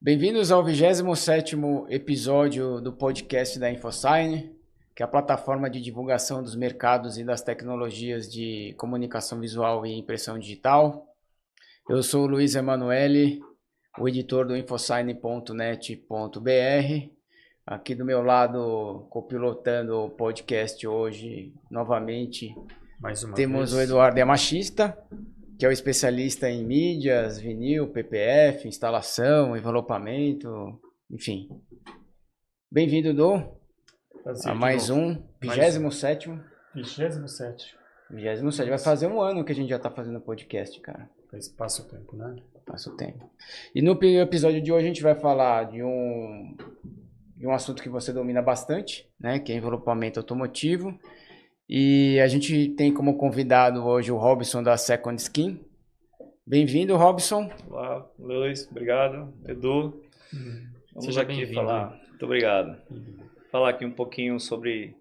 Bem-vindos ao 27º episódio do podcast da InfoSign, que é a plataforma de divulgação dos mercados e das tecnologias de comunicação visual e impressão digital. Eu sou o Luiz Emanuele, o editor do infosign.net.br. Aqui do meu lado, copilotando o podcast hoje, novamente, temos o Eduardo Yamashita, que é o especialista em mídias, vinil, PPF, instalação, envelopamento, enfim. Bem-vindo, Edu, a mais um, 27º. 27º. Vai fazer um ano que a gente já está fazendo podcast, cara. Passa o tempo, né? Passa o tempo. E no episódio de hoje a gente vai falar de um assunto que você domina bastante, né? Que é envelopamento automotivo. E a gente tem como convidado hoje o Robson da Second Skin. Bem-vindo, Robson. Olá, Luiz, obrigado. Edu, vamos aqui falar. Muito obrigado. Falar aqui um pouquinho sobre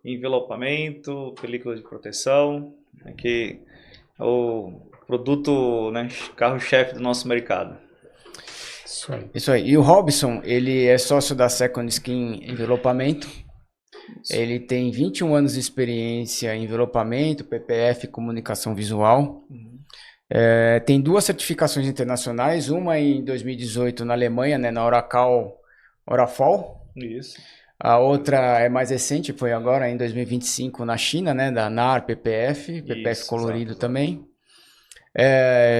envelopamento, película de proteção, que é o produto, né, carro-chefe do nosso mercado. Isso aí. E o Robson, ele é sócio da Second Skin Envelopamento. Ele tem 21 anos de experiência em envelopamento, PPF e comunicação visual. Tem 2 certificações internacionais, uma em 2018 na Alemanha, né, na Orafol. Isso. A outra é mais recente, foi agora em 2025 na China, né, da NAR PPF colorido exato. Também.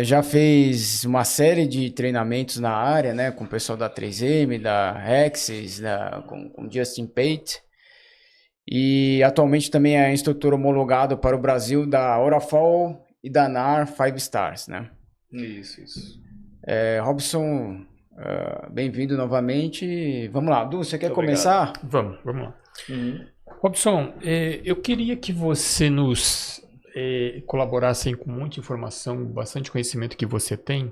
Já fez uma série de treinamentos na área, né, com o pessoal da 3M, da Rexis, com Justin Pate. E atualmente também é instrutor homologado para o Brasil da Orafol e da NAR 5 Stars, né? Isso. Robson, bem-vindo novamente. Vamos lá, Du, você quer começar? Vamos lá. Robson, eu queria que você nos colaborasse com muita informação, bastante conhecimento que você tem,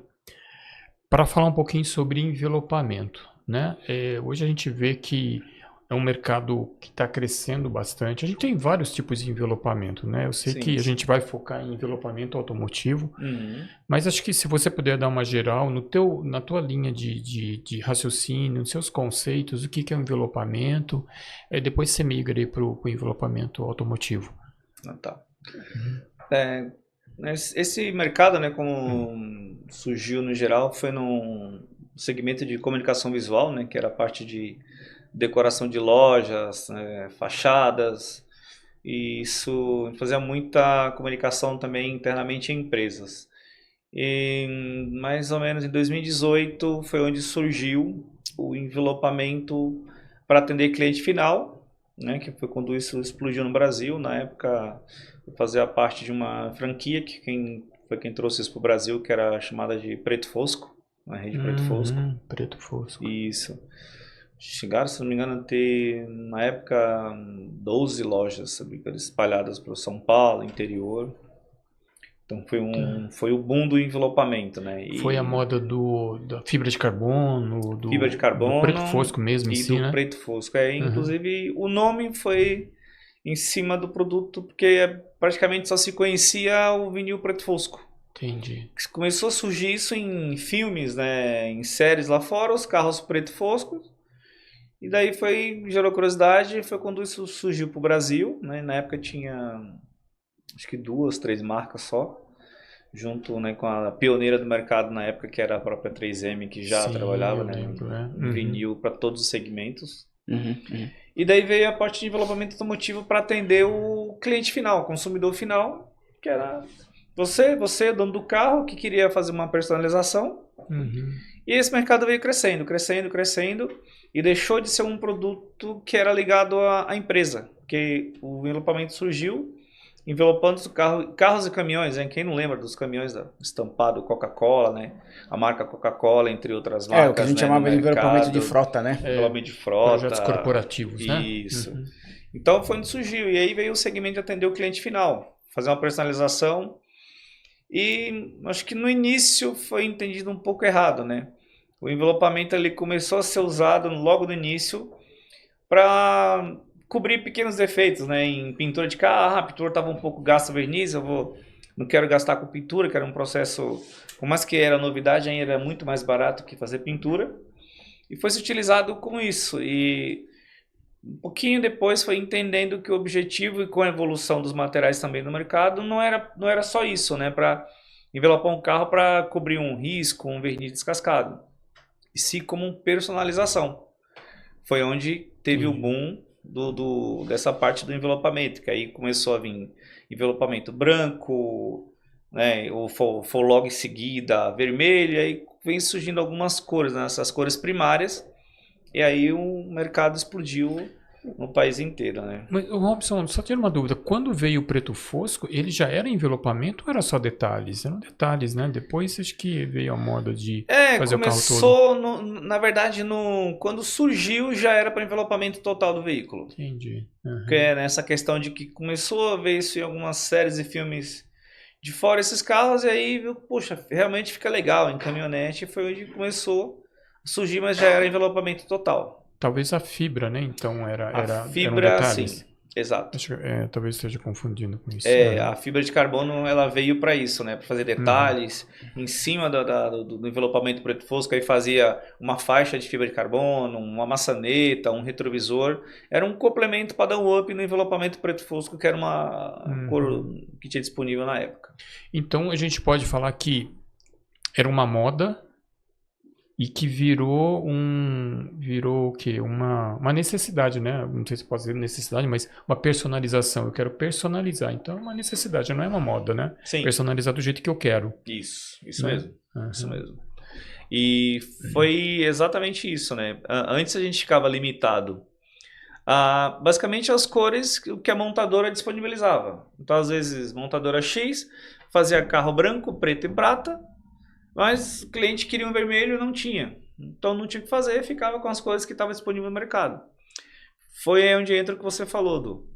para falar um pouquinho sobre envelopamento, né? Hoje a gente vê que é um mercado que está crescendo bastante. A gente tem vários tipos de envelopamento, né? Eu sei que a gente vai focar em envelopamento automotivo, mas acho que se você puder dar uma geral na tua linha de raciocínio, nos seus conceitos, o que é um envelopamento, depois você migra aí para o envelopamento automotivo. Tá. Esse mercado, né, como surgiu no geral, foi no segmento de comunicação visual, né, que era a parte de decoração de lojas, fachadas, e isso fazia muita comunicação também internamente em empresas. E mais ou menos em 2018 foi onde surgiu o envelopamento para atender cliente final, né, que foi quando isso explodiu no Brasil. Na época eu fazia parte de uma franquia que quem trouxe isso para o Brasil, que era chamada de Preto Fosco, a rede Preto Fosco. Preto Fosco. Isso. Chegaram, se não me engano, a ter, na época, 12 lojas espalhadas para o São Paulo, interior. Então foi o boom do envelopamento, né? Foi a moda da fibra de carbono, do preto fosco mesmo, e do preto fosco. Inclusive, o nome foi em cima do produto, porque praticamente só se conhecia o vinil preto fosco. Entendi. Começou a surgir isso em filmes, né? Em séries lá fora, os carros preto fosco. E daí gerou curiosidade, foi quando isso surgiu para o Brasil, né? Na época tinha, acho que 2, 3 marcas só, junto, né, com a pioneira do mercado na época, que era a própria 3M, que já trabalhava, né, em vinil para todos os segmentos. E daí veio a parte de envelopamento automotivo para atender o cliente final, o consumidor final, que era você, dono do carro, que queria fazer uma personalização. E esse mercado veio crescendo, e deixou de ser um produto que era ligado à empresa, porque o envelopamento surgiu envelopando carros e caminhões, né? Quem não lembra dos caminhões estampado Coca-Cola, né? A marca Coca-Cola, entre outras marcas. O que a gente chamava de envelopamento de frota, né? Envelopamento de frota. Projetos corporativos, né? Isso. Então foi onde surgiu, e aí veio o segmento de atender o cliente final, fazer uma personalização. E acho que no início foi entendido um pouco errado, né? O envelopamento ele começou a ser usado logo no início para cobrir pequenos defeitos, né? Em pintura de carro, a pintura estava um pouco gasta verniz, não quero gastar com pintura, que era um processo, por mais que era novidade, ainda era muito mais barato que fazer pintura. E foi se utilizado com isso. E um pouquinho depois foi entendendo que o objetivo, e com a evolução dos materiais também no mercado, não era só isso, né? Para envelopar um carro para cobrir um risco, um verniz descascado. E sim como personalização. Foi onde teve o boom dessa parte do envelopamento, que aí começou a vir envelopamento branco, né? Ou for logo em seguida vermelho, e aí vem surgindo algumas cores, né? Essas cores primárias. E aí o mercado explodiu no país inteiro, né? Mas, Robson, só tenho uma dúvida. Quando veio o preto fosco, ele já era envelopamento ou era só detalhes? Eram detalhes, né? Depois acho que veio a moda de fazer o carro todo. Na verdade, quando surgiu já era para envelopamento total do veículo. Entendi. Porque é nessa questão de que começou a ver isso em algumas séries e filmes de fora esses carros, e aí viu, poxa, realmente fica legal em caminhonete, foi onde começou a surgir, mas já era envelopamento total. Talvez a fibra, né? Então a fibra, eram detalhes. Sim, exato. Acho que, talvez esteja confundindo com isso. A fibra de carbono ela veio para isso, né? Para fazer detalhes em cima do envelopamento preto fosco, aí fazia uma faixa de fibra de carbono, uma maçaneta, um retrovisor. Era um complemento para dar um up no envelopamento preto fosco, que era uma cor que tinha disponível na época. Então a gente pode falar que era uma moda e que virou o quê? Uma necessidade, né? Não sei se pode dizer necessidade, mas uma personalização. Eu quero personalizar. Então é uma necessidade, não é uma moda, né? Sim. Personalizar do jeito que eu quero. Isso mesmo. Isso mesmo. E foi exatamente isso, né? Antes a gente ficava limitado a basicamente as cores que a montadora disponibilizava. Então, às vezes, montadora X fazia carro branco, preto e prata, mas o cliente queria um vermelho e não tinha. Então não tinha o que fazer, ficava com as cores que estavam disponíveis no mercado. Foi onde entra o que você falou, Du.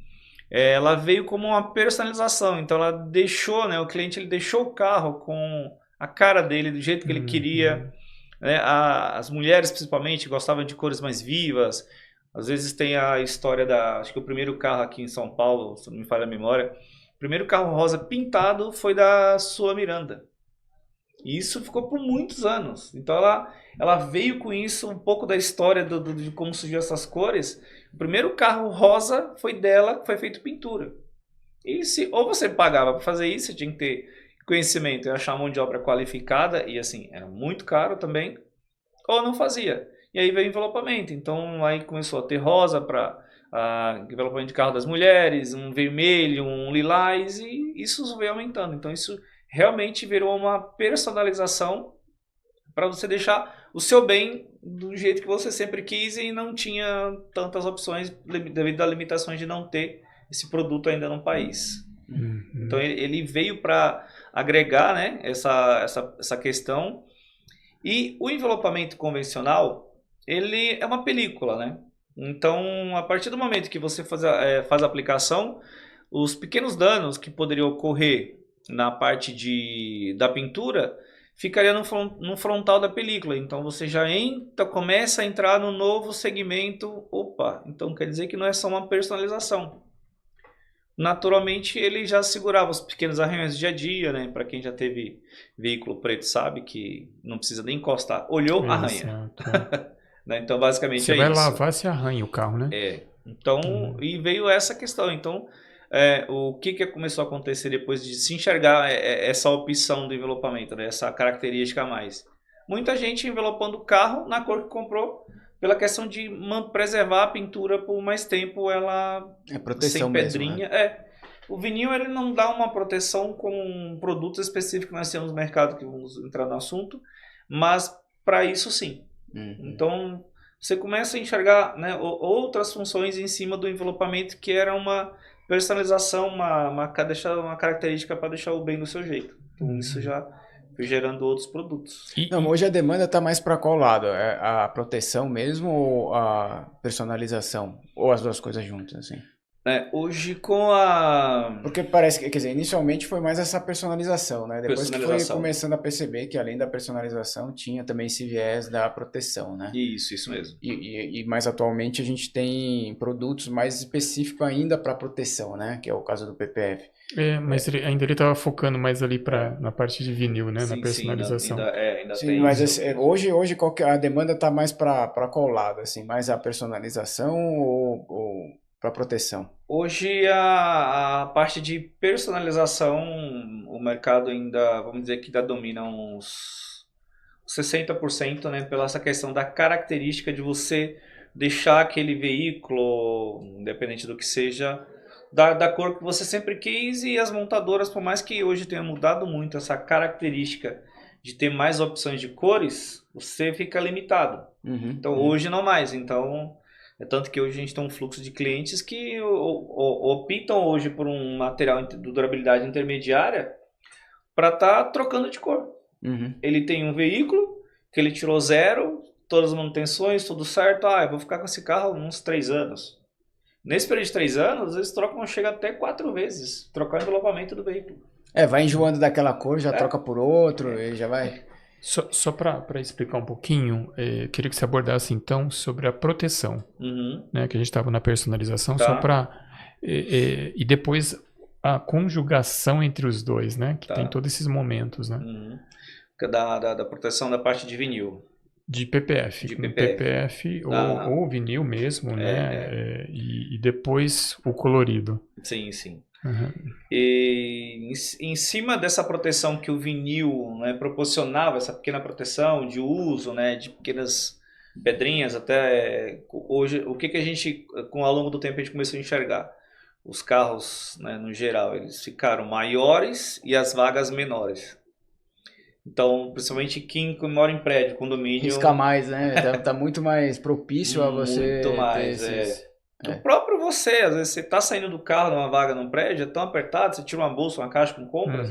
Ela veio como uma personalização, então ela deixou, né, o cliente ele deixou o carro com a cara dele, do jeito que ele queria. Né? As mulheres, principalmente, gostavam de cores mais vivas. Às vezes tem a história acho que o primeiro carro aqui em São Paulo, se não me falha a memória, o primeiro carro rosa pintado foi da Sua Miranda. E isso ficou por muitos anos. Então ela veio com isso, um pouco da história de como surgiu essas cores. O primeiro carro rosa foi dela, foi feito pintura. E ou você pagava para fazer isso, você tinha que ter conhecimento e achar mão de obra qualificada, e assim, era muito caro também, ou não fazia. E aí veio o envelopamento. Então aí começou a ter rosa para envelopamento de carro das mulheres, um vermelho, um lilás, e isso veio aumentando. Então isso realmente virou uma personalização para você deixar o seu bem do jeito que você sempre quis e não tinha tantas opções devido às limitações de não ter esse produto ainda no país. Então ele veio para agregar, né, essa questão. E o envelopamento convencional, ele é uma película, né? Então, a partir do momento que você faz a aplicação, os pequenos danos que poderiam ocorrer na parte da pintura ficaria no frontal da película. Então você já começa a entrar no novo segmento. Opa, então quer dizer que não é só uma personalização. Naturalmente ele já segurava os pequenos arranhões do dia a dia, né? Para quem já teve veículo preto sabe que não precisa nem encostar. Olhou, arranha. Né? Então basicamente você vai lavar, se arranha o carro, né? Então, e veio essa questão. Então o que começou a acontecer depois de se enxergar essa opção do envelopamento, né? Essa característica a mais? Muita gente envelopando o carro na cor que comprou, pela questão de preservar a pintura por mais tempo, ela proteção sem pedrinha. Mesmo, né? O vinil ele não dá uma proteção com produtos específicos que nós temos no mercado, que vamos entrar no assunto, mas para isso sim. Então você começa a enxergar, né, outras funções em cima do envelopamento que era uma personalização, uma característica para deixar o bem do seu jeito. Então isso já foi gerando outros produtos. Não, hoje a demanda está mais para qual lado? A proteção mesmo ou a personalização? Ou as duas coisas juntas, assim? né? Hoje com a... Porque parece que, quer dizer, inicialmente foi mais essa personalização, né? Depois que foi começando a perceber que além da personalização tinha também esse viés da proteção, né? Isso mesmo. E mais atualmente a gente tem produtos mais específicos ainda para proteção, né? Que é o caso do PPF. Mas ele estava focando mais ali na parte de vinil, né? Sim, na personalização. Ainda sim, tem mas isso. Hoje a demanda está mais para qual lado? Assim, mais a personalização ou para proteção? Hoje a parte de personalização, o mercado ainda, vamos dizer que ainda domina uns 60%, né? Pela essa questão da característica de você deixar aquele veículo, independente do que seja, da cor que você sempre quis, e as montadoras, por mais que hoje tenha mudado muito essa característica de ter mais opções de cores, você fica limitado. Então hoje não mais. Então é tanto que hoje a gente tem um fluxo de clientes que optam hoje por um material de durabilidade intermediária para estar trocando de cor. Ele tem um veículo que ele tirou 0, todas as manutenções, tudo certo. Eu vou ficar com esse carro uns 3 anos. Nesse período de 3 anos, eles trocam, chega até 4 vezes, trocar o envelopamento do veículo. Vai enjoando daquela cor, já troca por outro, e já vai... Só para explicar um pouquinho, eu queria que você abordasse então sobre a proteção, né, que a gente estava na personalização, só para... E depois a conjugação entre os dois, né, que tem todos esses momentos, né? Da proteção da parte de vinil. De PPF. De PPF ou vinil mesmo, né? E depois o colorido. Sim. E em cima dessa proteção que o vinil, né, proporcionava, essa pequena proteção de uso, né, de pequenas pedrinhas, até hoje, o que a gente, ao longo do tempo, a gente começou a enxergar? Os carros, né, no geral, eles ficaram maiores e as vagas menores. Então, principalmente quem mora em prédio, condomínio... Risca mais, né? Tá muito mais propício a você... Muito mais, O próprio você, às vezes você tá saindo do carro numa vaga num prédio, é tão apertado, você tira uma bolsa, uma caixa com compras,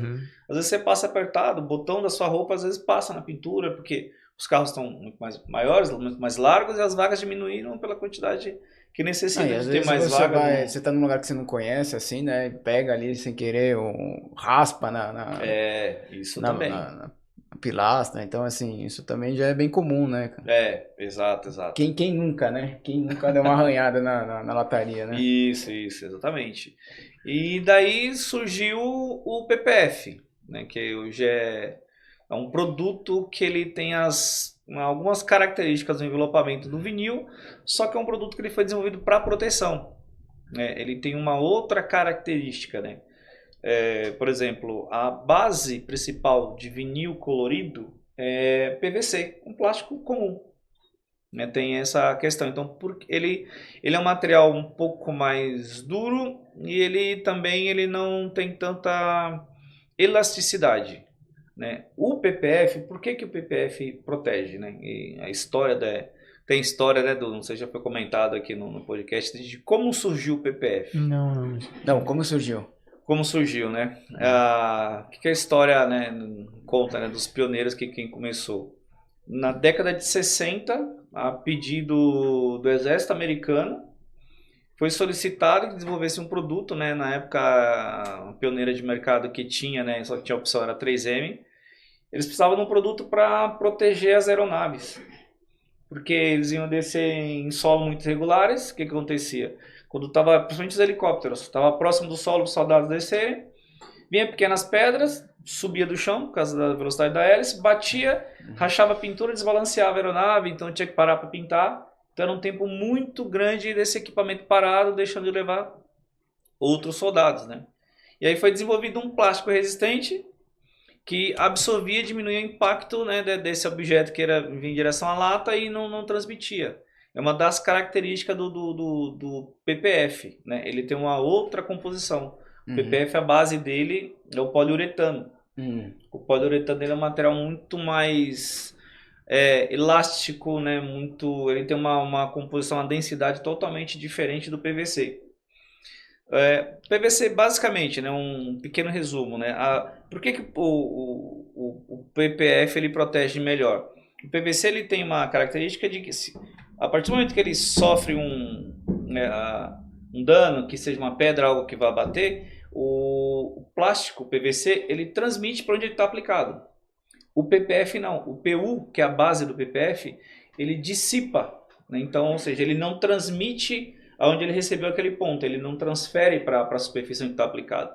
às vezes você passa apertado, o botão da sua roupa às vezes passa na pintura, porque os carros estão muito mais maiores, muito mais largos, e as vagas diminuíram pela quantidade que necessita de ter mais vaga. Você tá num lugar que você não conhece, assim, né? Pega ali sem querer, raspa isso também. Na pilastra, então assim, isso também já é bem comum, né? Exato. Quem nunca, né? Quem nunca deu uma arranhada na lataria, né? Isso, exatamente. E daí surgiu o PPF, né? Que hoje é um produto que ele tem algumas características do envelopamento do vinil, só que é um produto que ele foi desenvolvido para proteção, né? Ele tem uma outra característica, né? Por exemplo, a base principal de vinil colorido é PVC, um plástico comum, né? Tem essa questão. Então, ele é um material um pouco mais duro e ele não tem tanta elasticidade, né? O PPF, por que o PPF protege, né? E a história tem história, né, não sei se já foi comentado aqui no podcast, de como surgiu o PPF. Não, como surgiu? Como surgiu, né? O que a história, né, conta, né, dos pioneiros, quem começou? Na década de 60, a pedido do exército americano, foi solicitado que desenvolvesse um produto, né? Na época, a pioneira de mercado que tinha, né, só que tinha a opção, era 3M. Eles precisavam de um produto para proteger as aeronaves, porque eles iam descer em solo muito irregulares. O que acontecia? Quando estava, principalmente os helicópteros, estava próximo do solo, os soldados descerem, vinha pequenas pedras, subia do chão por causa da velocidade da hélice, batia, rachava a pintura, desbalanceava a aeronave, então tinha que parar para pintar. Então era um tempo muito grande desse equipamento parado, deixando de levar outros soldados, né? E aí foi desenvolvido um plástico resistente que absorvia e diminuía o impacto, né, desse objeto que vinha em direção à lata e não transmitia. É uma das características do PPF, né? Ele tem uma outra composição. O PPF, a base dele é o poliuretano. O poliuretano ele é um material muito mais elástico, né? Ele tem uma composição, uma densidade totalmente diferente do PVC. PVC, basicamente, né, um pequeno resumo, né? Por que o PPF ele protege melhor? O PVC ele tem uma característica de que a partir do momento que ele sofre um dano, que seja uma pedra, algo que vá bater, o plástico, o PVC, ele transmite para onde ele está aplicado. O PPF não. O PU, que é a base do PPF, ele dissipa, né? Então, ou seja, ele não transmite aonde ele recebeu aquele ponto, ele não transfere para a superfície onde está aplicado.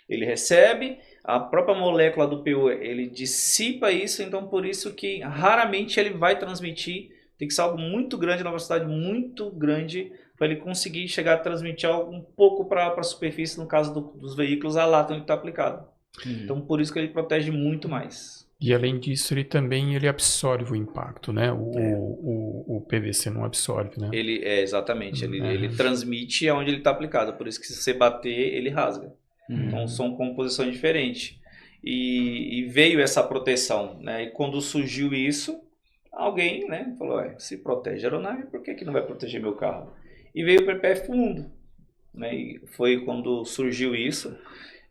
Ele recebe, a própria molécula do PU, ele dissipa isso, então por isso que raramente ele vai transmitir, tem que ser algo muito grande, uma velocidade muito grande, para ele conseguir chegar a transmitir algo um pouco para a superfície, no caso dos veículos, a lata onde está aplicado. Então por isso que ele protege muito mais. E além disso, ele absorve o impacto, né? O PVC não absorve, né? Exatamente, ele transmite aonde ele está aplicado, por isso que se você bater, ele rasga. Então são composições diferentes. E veio essa proteção, né? E quando surgiu isso, alguém, né, falou, se protege a aeronave, por que não vai proteger meu carro? E veio o PPF pro mundo, né? E foi quando surgiu isso.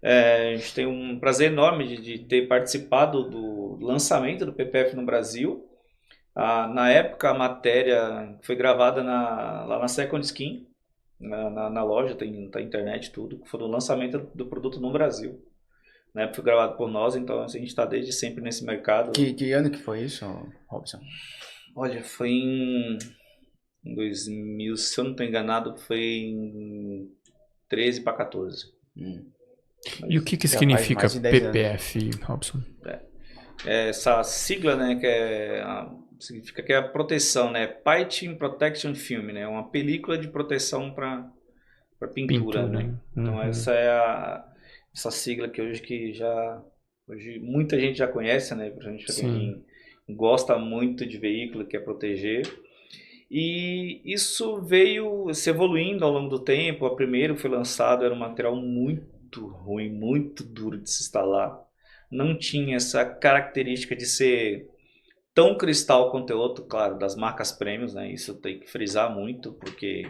A gente tem um prazer enorme de ter participado do lançamento do PPF no Brasil. Na época, a matéria foi gravada lá na Second Skin, na loja, tem na internet tudo, que foi o lançamento do produto no Brasil. Na época foi gravado por nós, então a gente está desde sempre nesse mercado. Que ano que foi isso, Robson? Olha, foi em 2000, se eu não estou enganado, foi em 13 para 14. E o que significa PPF, Robson? Essa sigla, né, significa que é a proteção, né, Painting Protection Film, né, uma película de proteção para pintura, né? Então essa é essa sigla que hoje muita gente já conhece, né, pra gente quem gosta muito de veículo, quer proteger. E isso veio se evoluindo ao longo do tempo. A primeira foi lançado, era um material muito ruim, muito duro de se instalar. Não tinha essa característica de ser tão cristal quanto o outro, claro, das marcas premium, né? Isso tem que frisar muito, porque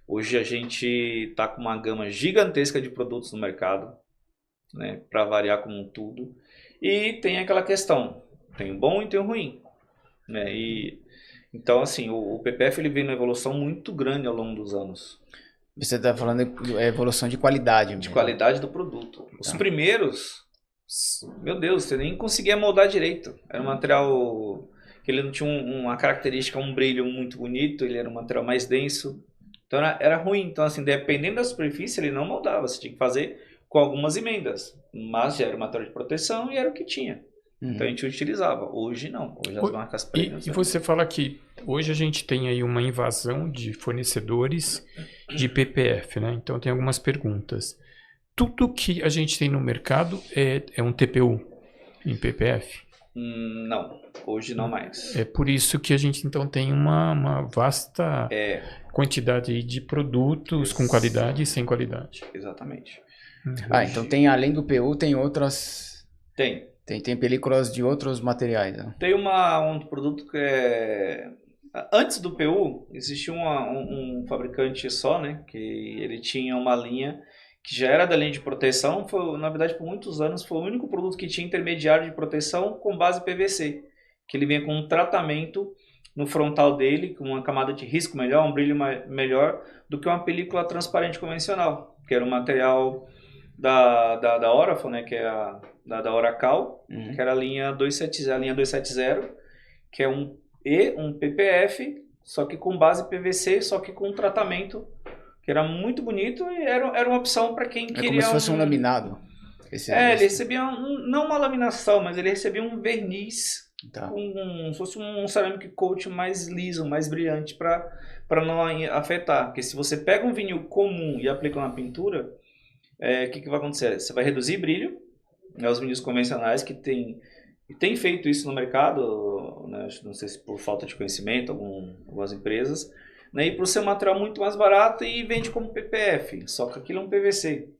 hoje a gente está com uma gama gigantesca de produtos no mercado, né? Para variar como um tudo. E tem aquela questão, tem o bom e tem o ruim, né? Então, assim, o PPF ele vem numa evolução muito grande ao longo dos anos. Você está falando de evolução de qualidade mesmo. De qualidade do produto. Os primeiros, meu Deus, você nem conseguia moldar direito. Era um material que ele não tinha uma característica, um brilho muito bonito, ele era um material mais denso. Então era ruim. Então, assim, dependendo da superfície, ele não moldava. Você tinha que fazer com algumas emendas. Mas já era um material de proteção e era o que tinha. Então a gente utilizava. Hoje não. Hoje as marcas premium. E você fala que hoje a gente tem aí uma invasão de fornecedores de PPF, né? Então tem algumas perguntas. Tudo que a gente tem no mercado é um TPU em PPF? Não, hoje não mais. É por isso que a gente então tem uma vasta quantidade aí de produtos com qualidade e sem qualidade. Exatamente. Então tem, além do PU, tem outras... Tem películas de outros materiais. Né? Tem um produto que é... Antes do PU, existia um fabricante só, né? Que ele tinha uma linha que já era da linha de proteção. Na verdade, por muitos anos, foi o único produto que tinha intermediário de proteção com base PVC. Que ele vinha com um tratamento no frontal dele, com uma camada de risco melhor, um brilho melhor do que uma película transparente convencional. Que era um material da Oracle, né? Que é da Oracle, que era a linha 270, que é um PPF, só que com base PVC, só que com um tratamento que era muito bonito e era uma opção para quem queria... como se fosse um laminado. Ele recebia não uma laminação, mas ele recebia um verniz, como se fosse um ceramic coat mais liso, mais brilhante, para não afetar. Porque se você pega um vinil comum e aplica na pintura, o que vai acontecer? Você vai reduzir brilho, né, os vinil convencionais que tem feito isso no mercado, né, não sei se por falta de conhecimento, algumas empresas, né, e por ser um material muito mais barato e vende como PPF, só que aquilo é um PVC.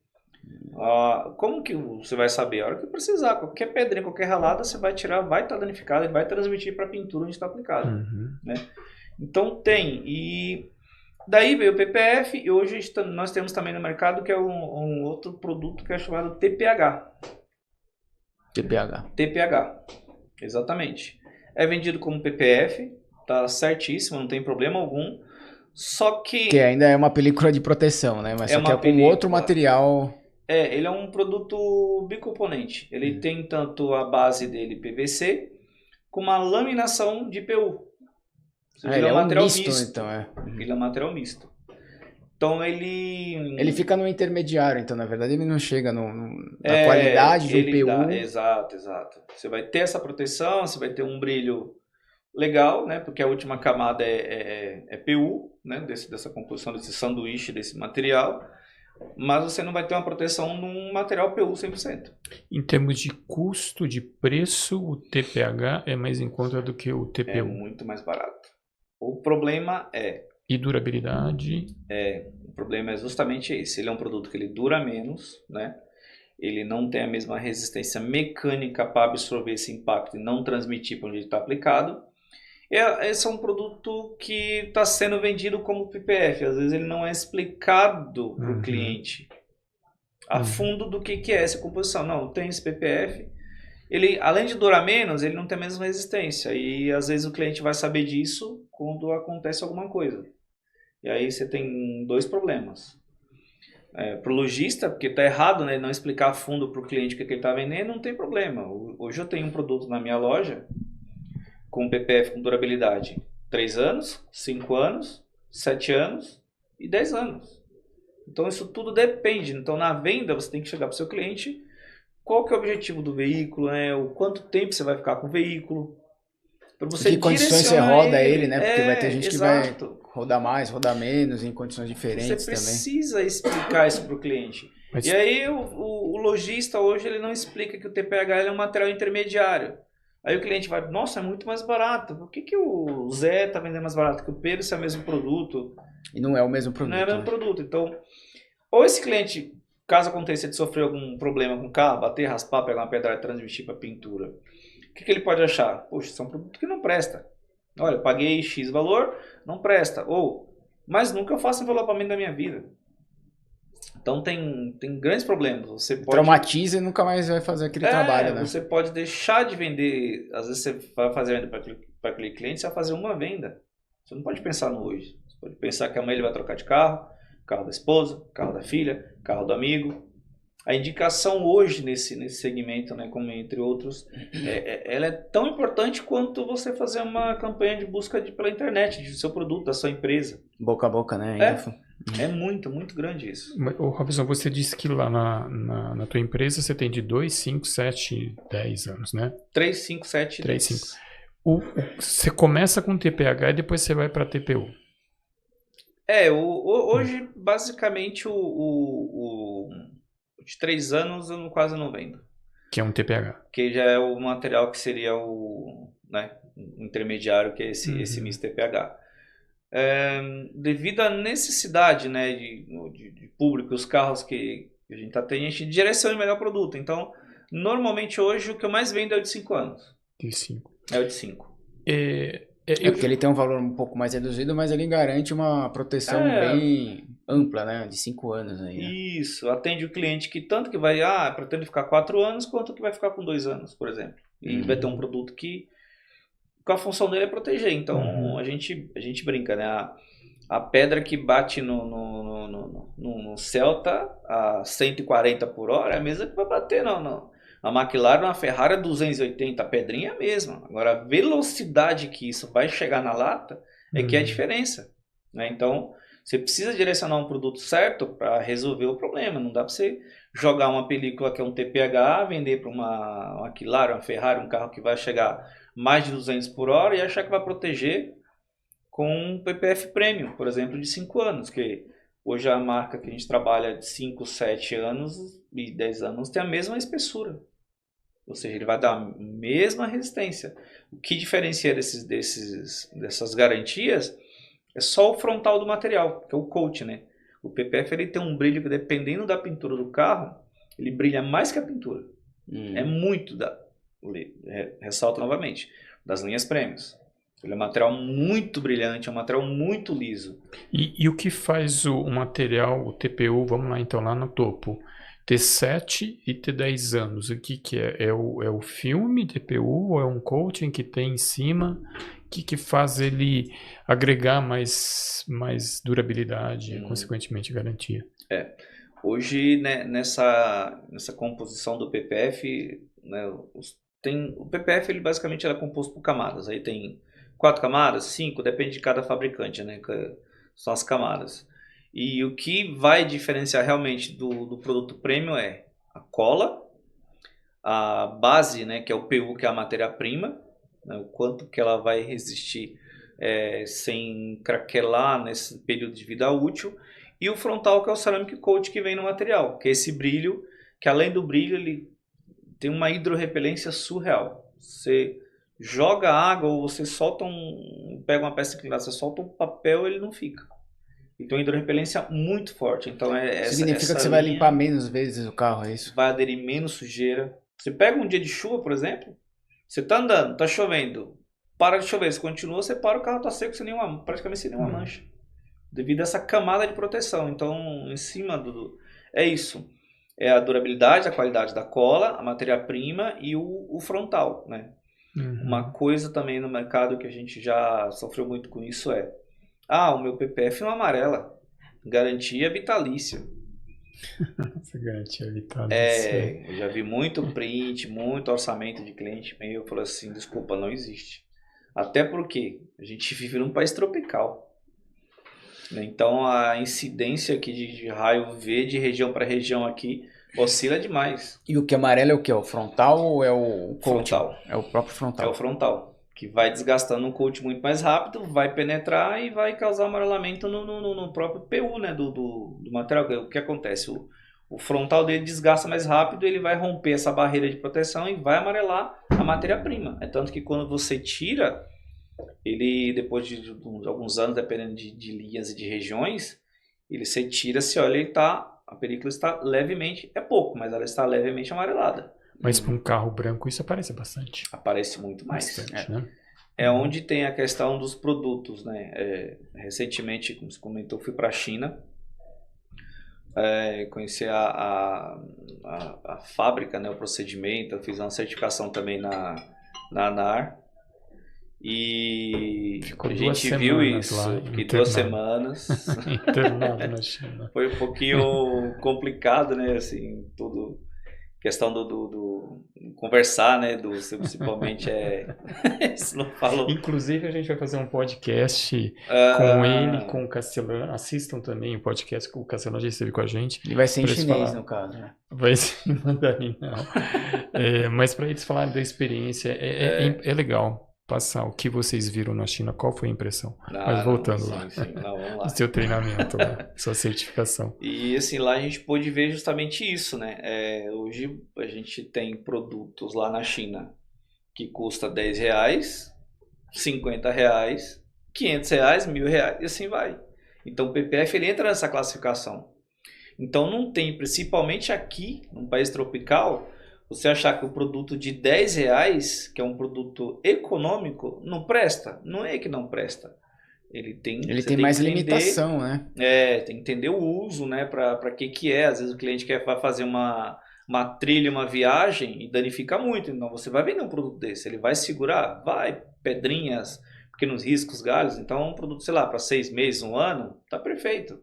Como que você vai saber? A hora que precisar, qualquer pedrinha, qualquer ralada, você vai tirar, vai estar danificado e vai transmitir para a pintura onde está aplicado. Né? Então tem, e daí veio o PPF e hoje nós temos também no mercado que é um outro produto que é chamado TPH. TPH, exatamente. É vendido como PPF, tá certíssimo, não tem problema algum. Só Que ainda é uma película de proteção, né? Mas só que é com outro material. Ele é um produto bicomponente. Ele tem tanto a base dele PVC, com uma laminação de PU. Ele é um misto, então. Ele é um material misto. Então ele... Ele fica no intermediário, então na verdade ele não chega na qualidade do PU. Exato. Você vai ter essa proteção, você vai ter um brilho legal, né? Porque a última camada é PU, né? Dessa composição, desse sanduíche, desse material. Mas você não vai ter uma proteção num material PU 100%. Em termos de custo, de preço, o TPH é mais em conta do que o TPU? É muito mais barato. O problema E durabilidade? O problema é justamente esse. Ele é um produto que ele dura menos, né? Ele não tem a mesma resistência mecânica para absorver esse impacto e não transmitir para onde ele está aplicado. Esse é um produto que está sendo vendido como PPF. Às vezes ele não é explicado para o cliente a fundo do que é essa composição. Não, tem esse PPF. Ele, além de durar menos, ele não tem a mesma resistência. E às vezes o cliente vai saber disso quando acontece alguma coisa. E aí você tem dois problemas. Para o lojista, porque está errado, né, não explicar a fundo para o cliente o que ele está vendendo, não tem problema. Hoje eu tenho um produto na minha loja com PPF com durabilidade 3 anos, 5 anos, 7 anos e 10 anos. Então isso tudo depende. Então na venda você tem que chegar para o seu cliente, qual que é o objetivo do veículo, né? O quanto tempo você vai ficar com o veículo. Para você que condições você roda ele, né? Porque vai ter gente exato. que vai rodar mais, rodar menos, em condições diferentes também. Você precisa explicar isso para o cliente. E aí o lojista hoje ele não explica que o TPH é um material intermediário. Aí o cliente vai, nossa, é muito mais barato. Por que o Zé está vendendo mais barato que o Pedro se é o mesmo produto? E não é o mesmo produto. Não é o mesmo produto. Então, ou esse cliente, caso aconteça de sofrer algum problema com o carro, bater, raspar, pegar uma pedrada e transmitir para pintura, o que ele pode achar? Poxa, isso é um produto que não presta. Olha, paguei X valor, não presta. Ou, mas nunca eu faço envelopamento da minha vida. Então tem grandes problemas. Você pode... Traumatiza e nunca mais vai fazer aquele trabalho, né? Você pode deixar de vender. Às vezes você vai fazer venda para aquele cliente, você vai fazer uma venda. Você não pode pensar no hoje. Você pode pensar que amanhã ele vai trocar de carro da esposa, carro da filha, carro do amigo. A indicação hoje nesse segmento, né, como entre outros, ela é tão importante quanto você fazer uma campanha de busca pela internet, do seu produto, da sua empresa. Boca a boca, né? É muito, muito grande isso. Ô, Robson, você disse que lá na tua empresa você tem de 2, 5, 7, 10 anos, né? 3, 5, 7, 3, 5. Você começa com TPH e depois você vai para TPU. Hoje, basicamente, de 3 anos eu quase não vendo. Que é um TPH. Que já é o material que seria o intermediário, que é esse misto TPH. Devido à necessidade, né, de público, os carros que a gente está tendo, a gente direciona o melhor produto. Então, normalmente hoje o que eu mais vendo é o de 5 anos. De 5. É o de 5. Porque ele tem um valor um pouco mais reduzido, mas ele garante uma proteção bem ampla, né? De 5 anos aí. Né? Isso, atende o cliente que tanto que vai, pretende ficar 4 anos, quanto que vai ficar com 2 anos, por exemplo. E vai ter um produto que a função dele é proteger. Então a gente brinca, né? A pedra que bate no Celta a 140 por hora é a mesma que vai bater na McLaren, na Ferrari a 280, a pedrinha é a mesma. Agora a velocidade que isso vai chegar na lata é que é a diferença, né? Então você precisa direcionar um produto certo para resolver o problema. Não dá para você jogar uma película que é um TPH, vender para uma McLaren, uma Ferrari, um carro que vai chegar mais de 200 por hora e achar que vai proteger com um PPF Premium, por exemplo, de 5 anos, que hoje a marca que a gente trabalha de 5, 7 anos e 10 anos tem a mesma espessura. Ou seja, ele vai dar a mesma resistência. O que diferencia dessas garantias é só o frontal do material, que é o coat, né? O PPF ele tem um brilho que, dependendo da pintura do carro, ele brilha mais que a pintura. É muito ressalto novamente, das linhas Premiums. Ele é um material muito brilhante, é um material muito liso. E o que faz o material, o TPU, vamos lá então, lá no topo, ter 7 e ter 10 anos? O que é? É o filme TPU ou é um coating que tem em cima que faz ele agregar mais durabilidade e, consequentemente, garantia? Hoje, né, nessa composição do PPF, né, o PPF ele basicamente é composto por camadas. Aí tem 4 camadas, 5, depende de cada fabricante, né, que são as camadas. E o que vai diferenciar realmente do produto premium é a cola, a base, né, que é o PU, que é a matéria-prima, né, o quanto que ela vai resistir sem craquelar nesse período de vida útil, e o frontal, que é o ceramic coat que vem no material, que é esse brilho, que além do brilho ele tem uma hidrorrepelência surreal. Você joga água ou você solta pega uma peça inclinada, você solta um papel, ele não fica. Então, hidrorrepelência muito forte. Então, significa que você vai limpar menos vezes o carro, é isso? Vai aderir menos sujeira. Você pega um dia de chuva, por exemplo, você tá andando, tá chovendo, para de chover, você continua, você para, o carro tá seco praticamente sem nenhuma mancha. Devido a essa camada de proteção. Então, em cima é isso. É a durabilidade, a qualidade da cola, a matéria-prima e o frontal, né? Uma coisa também no mercado que a gente já sofreu muito com isso o meu PPF não amarela. Garantia vitalícia. Essa garantia vitalícia. Eu já vi muito print, muito orçamento de cliente meu. Eu falei assim, desculpa, não existe. Até porque a gente vive num país tropical. Então a incidência aqui de raio V de região para região aqui oscila demais. E o que é amarelo é o que? O frontal ou é o coat? Frontal. É o próprio frontal. É o frontal, que vai desgastando um coat muito mais rápido, vai penetrar e vai causar amarelamento no próprio PU, né, do material. O que acontece? O frontal dele desgasta mais rápido, ele vai romper essa barreira de proteção e vai amarelar a matéria-prima. É tanto que quando você tira, ele depois de alguns anos, dependendo de linhas e de regiões, você tira, se olha, a película está levemente, é pouco, mas ela está levemente amarelada. Mas para um carro branco isso aparece bastante. Aparece muito mais. Bastante, né? É onde tem a questão dos produtos, né? Recentemente, como você comentou, fui para a China, conhecer a fábrica, né? O procedimento, eu fiz uma certificação também na ANAR. E ficou a gente viu isso, fiquei 2 semanas. Internado na China. Foi um pouquinho complicado, né? Assim, tudo. Questão do conversar, né? Principalmente isso não falou. Inclusive, a gente vai fazer um podcast com ele, com o Castelano. Assistam também o podcast com o Castelano, já esteve com a gente. Ele vai ser em chinês, no caso, né? Vai ser em mandarim, não. Mas para eles falarem da experiência, é legal passar o que vocês viram na China, qual foi a impressão? Mas voltando lá, vamos lá. Seu treinamento, sua certificação. E assim, lá a gente pôde ver justamente isso, né? Hoje a gente tem produtos lá na China que custa R$10, R$50, R$500, R$1.000 e assim vai. Então o PPF ele entra nessa classificação. Então não tem, principalmente aqui, num país tropical, você achar que o produto de R$10, que é um produto econômico, não presta. Não é que não presta. Ele tem mais limitação, né? Tem que entender o uso, né? Para que é. Às vezes o cliente vai fazer uma trilha, uma viagem e danifica muito. Então você vai vender um produto desse. Ele vai segurar? Vai. Pedrinhas, pequenos riscos, galhos. Então um produto, sei lá, para 6 meses, 1 ano, tá perfeito.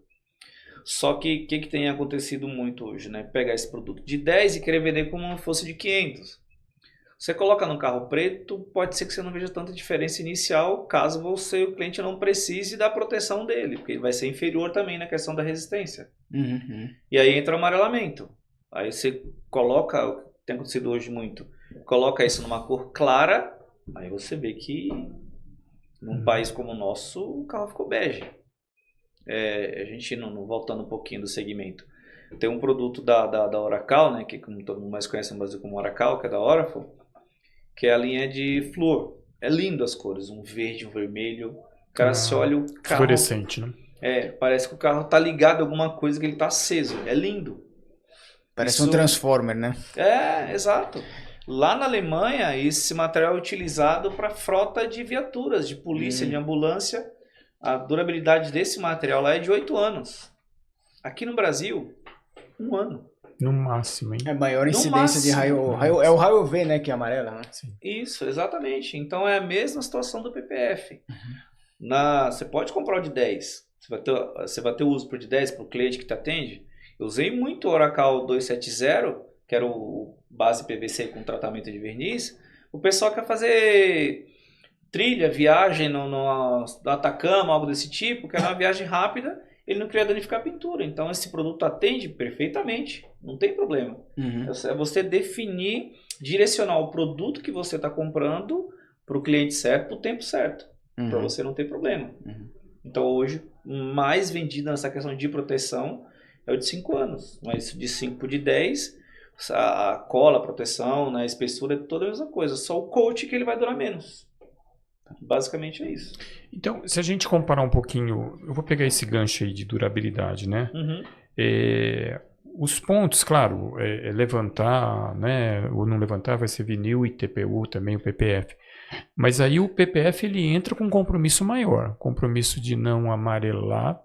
Só que o que tem acontecido muito hoje, né? Pegar esse produto de 10 e querer vender como se fosse de 500. Você coloca no carro preto, pode ser que você não veja tanta diferença inicial, caso o cliente não precise da proteção dele, porque ele vai ser inferior também na questão da resistência. E aí entra o amarelamento. Aí você coloca, tem acontecido hoje muito, coloca isso numa cor clara, aí você vê que num país como o nosso, o carro ficou bege. A gente, não voltando um pouquinho do segmento, tem um produto da Oracal, né, que como todo mundo mais conhece no Brasil como Oracal, que é da Oracle, que é a linha de flúor. É lindo as cores, um verde, um vermelho. O cara se olha o carro... Fluorescente, né? Parece que o carro tá ligado a alguma coisa, que ele tá aceso. É lindo. Parece um transformer, né? Exato. Lá na Alemanha, esse material é utilizado para frota de viaturas, de polícia, de ambulância. A durabilidade desse material lá é de 8 anos. Aqui no Brasil, 1 ano. No máximo, hein? É maior No incidência de máximo. raio. É o raio UV, né? Que é amarela, né? Sim. Isso, exatamente. Então é a mesma situação do PPF. Você pode comprar o de 10. Você vai ter o uso por de 10 para o cliente que te atende. Eu usei muito o Oracle 270, que era o base PVC com tratamento de verniz. O pessoal quer fazer trilha, viagem no Atacama, algo desse tipo, que era uma viagem rápida, ele não queria danificar a pintura. Então esse produto atende perfeitamente, não tem problema. É você definir, direcionar o produto que você está comprando para o cliente certo, para o tempo certo, para você não ter problema. Então hoje, mais vendida nessa questão de proteção é o de 5 anos, mas de 5 por de 10, a cola, a proteção, né, a espessura é toda a mesma coisa, só o coat que ele vai durar menos. Basicamente é isso. Então, se a gente comparar um pouquinho, eu vou pegar esse gancho aí de durabilidade, né? Os pontos, claro, levantar, né? Ou não levantar vai ser vinil e TPU também, o PPF. Mas aí o PPF ele entra com um compromisso maior, compromisso de não amarelar,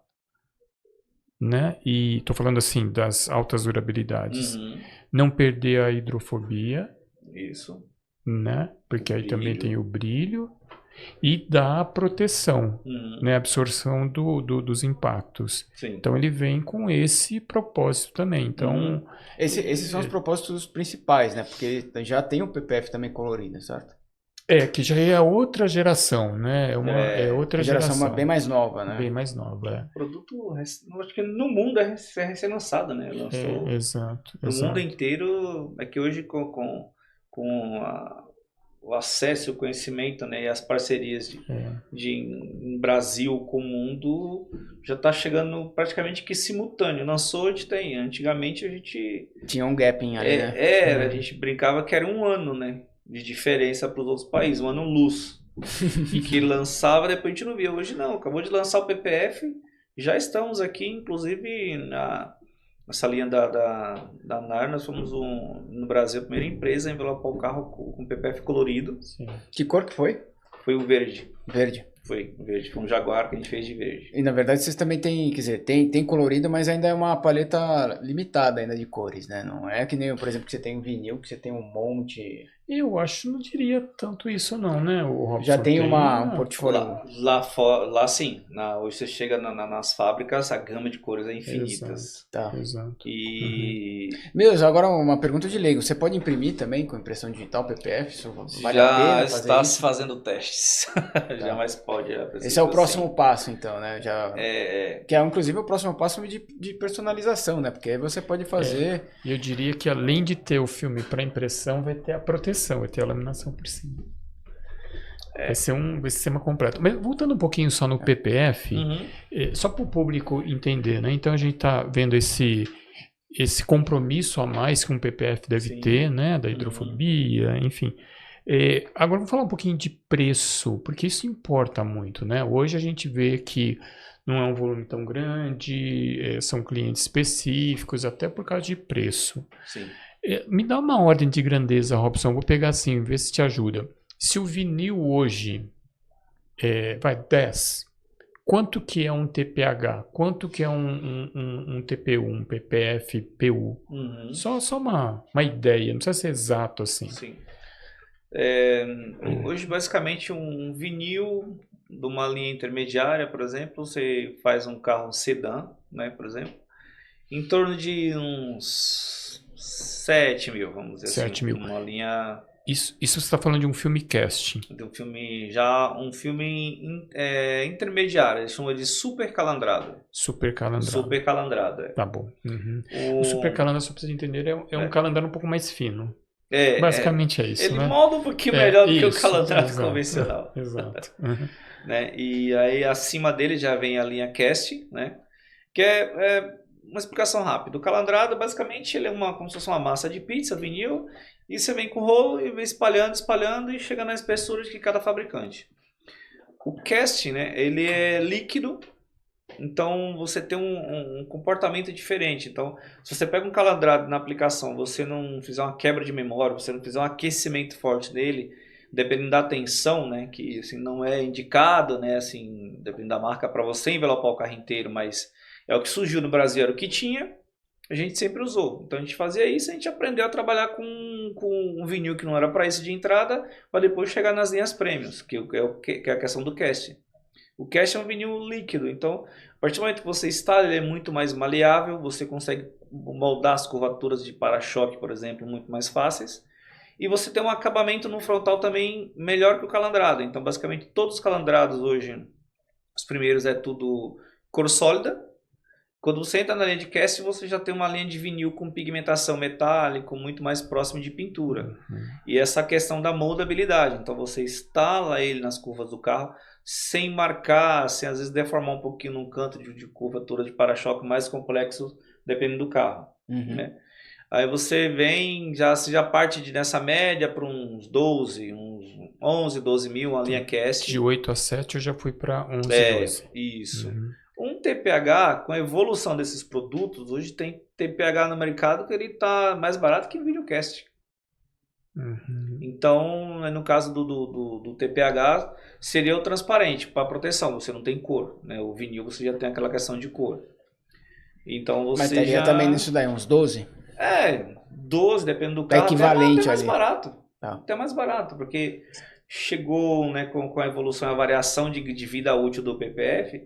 né? E tô falando assim das altas durabilidades, não perder a hidrofobia, isso, né? Porque aí também tem o brilho. E dá proteção, né? Absorção dos impactos. Sim. Então ele vem com esse propósito também. Então, esses são os propósitos principais, né? Porque já tem o PPF também colorido, certo? que já é outra geração, né? É outra geração. Bem mais nova, né? Bem mais nova, O produto, acho que no mundo é recém-lançado, né? Lançou exato. No mundo inteiro, é que hoje com o acesso, o conhecimento, né, e as parcerias em Brasil com o mundo, já está chegando praticamente que simultâneo. Lançou, a gente tem. Antigamente a gente... Tinha um gaping ali, né? A gente brincava que era um ano, né, de diferença para os outros países, um ano luz. E que lançava, depois a gente não via. Hoje não, acabou de lançar o PPF, já estamos aqui, inclusive nessa linha da NAR, nós fomos no Brasil a primeira empresa a envelopar o carro com PPF colorido. Sim. Que cor que foi? Foi o verde. Verde. Foi um Jaguar que a gente fez de verde. E na verdade vocês também têm, quer dizer, tem colorido, mas ainda é uma paleta limitada ainda de cores, né? Não é que nem, por exemplo, que você tem um vinil, que você tem um monte... Eu acho, não diria tanto isso não, né, o Robson? Já tem um portfólio. Lá sim. Hoje você chega nas fábricas, a gama de cores é infinita. Exato. E... Agora uma pergunta de leigo. Você pode imprimir também com impressão digital PPF? Isso vale a Já pena está se isso? fazendo testes. Jamais pode. Esse é o próximo passo, então, né? Que é, inclusive, o próximo passo de personalização, né? Porque aí você pode fazer... E eu diria que além de ter o filme para impressão, vai ter a proteção, vai ter a laminação por cima. Vai ser um sistema completo. Mas voltando um pouquinho só no PPF, só para o público entender, né? Então a gente está vendo esse compromisso a mais que um PPF deve ter, né? Da hidrofobia, enfim. Agora vamos falar um pouquinho de preço, porque isso importa muito, né? Hoje a gente vê que não é um volume tão grande, são clientes específicos, até por causa de preço. Sim. Me dá uma ordem de grandeza, Robson. Vou pegar assim, ver se te ajuda. Se o vinil hoje vai 10, quanto que é um TPH? Quanto que é um TPU, um PPF, PU? Só uma ideia, não precisa ser exato assim. Sim. Hoje, basicamente, um vinil de uma linha intermediária, por exemplo, você faz um carro sedã, né, por exemplo, em torno de uns 7 mil, vamos dizer 7 assim. mil. Uma linha... Isso você está falando de um filme casting. De um filme intermediário, eles chamam de super calandrado. Super calandrado. Super calandrado, Tá bom. O super calandrado, só para vocês entenderem, é um calandrado um pouco mais fino. Basicamente é isso, ele né? molda um pouquinho melhor do que o isso, calandrado exato, convencional. Exato. Né? E aí acima dele já vem a linha cast, né? Que é uma explicação rápida. O calandrado, basicamente, ele é como se fosse uma massa de pizza, vinil, e você vem com o rolo e vem espalhando e chega na espessura de cada fabricante. O cast, né? Ele é líquido, então você tem um comportamento diferente. Então, se você pega um calandrado na aplicação, você não fizer uma quebra de memória, você não fizer um aquecimento forte dele, dependendo da tensão, né, que assim, não é indicado, né, assim, dependendo da marca, para você envelopar o carro inteiro, mas é o que surgiu no Brasil, era o que tinha. a gente sempre usou. Então a gente fazia isso, a gente aprendeu a trabalhar com um vinil que não era para isso de entrada, para depois chegar nas linhas premiums, que é a questão do cast. O cast é um vinil líquido, então a partir do momento que você instala, ele é muito mais maleável, você consegue moldar as curvaturas de para-choque, por exemplo, muito mais fáceis. E você tem um acabamento no frontal também melhor que o calandrado. Então basicamente todos os calandrados hoje, os primeiros é tudo cor sólida. Quando você entra na linha de cast, você já tem uma linha de vinil com pigmentação metálica, muito mais próximo de pintura. E essa questão da moldabilidade. Então você instala ele nas curvas do carro sem marcar, sem às vezes deformar um pouquinho num canto de curvatura de para-choque mais complexo, dependendo do carro. Né? Aí você vem, você já parte nessa média para uns 12, uns 11, 12 mil, a linha cast. De 8 a 7 eu já fui para 11, 12. Isso. Um TPH, com a evolução desses produtos, hoje tem TPH no mercado que ele está mais barato que o videocast. Então, no caso do TPH, seria o transparente, para proteção, você não tem cor. Né? O vinil você já tem aquela questão de cor. Então você Mas teria também nisso daí, uns 12? 12, dependendo do carro, equivalente até mais ali. barato. Tá. Até mais barato, porque chegou, né, com a evolução, a variação de vida útil do PPF,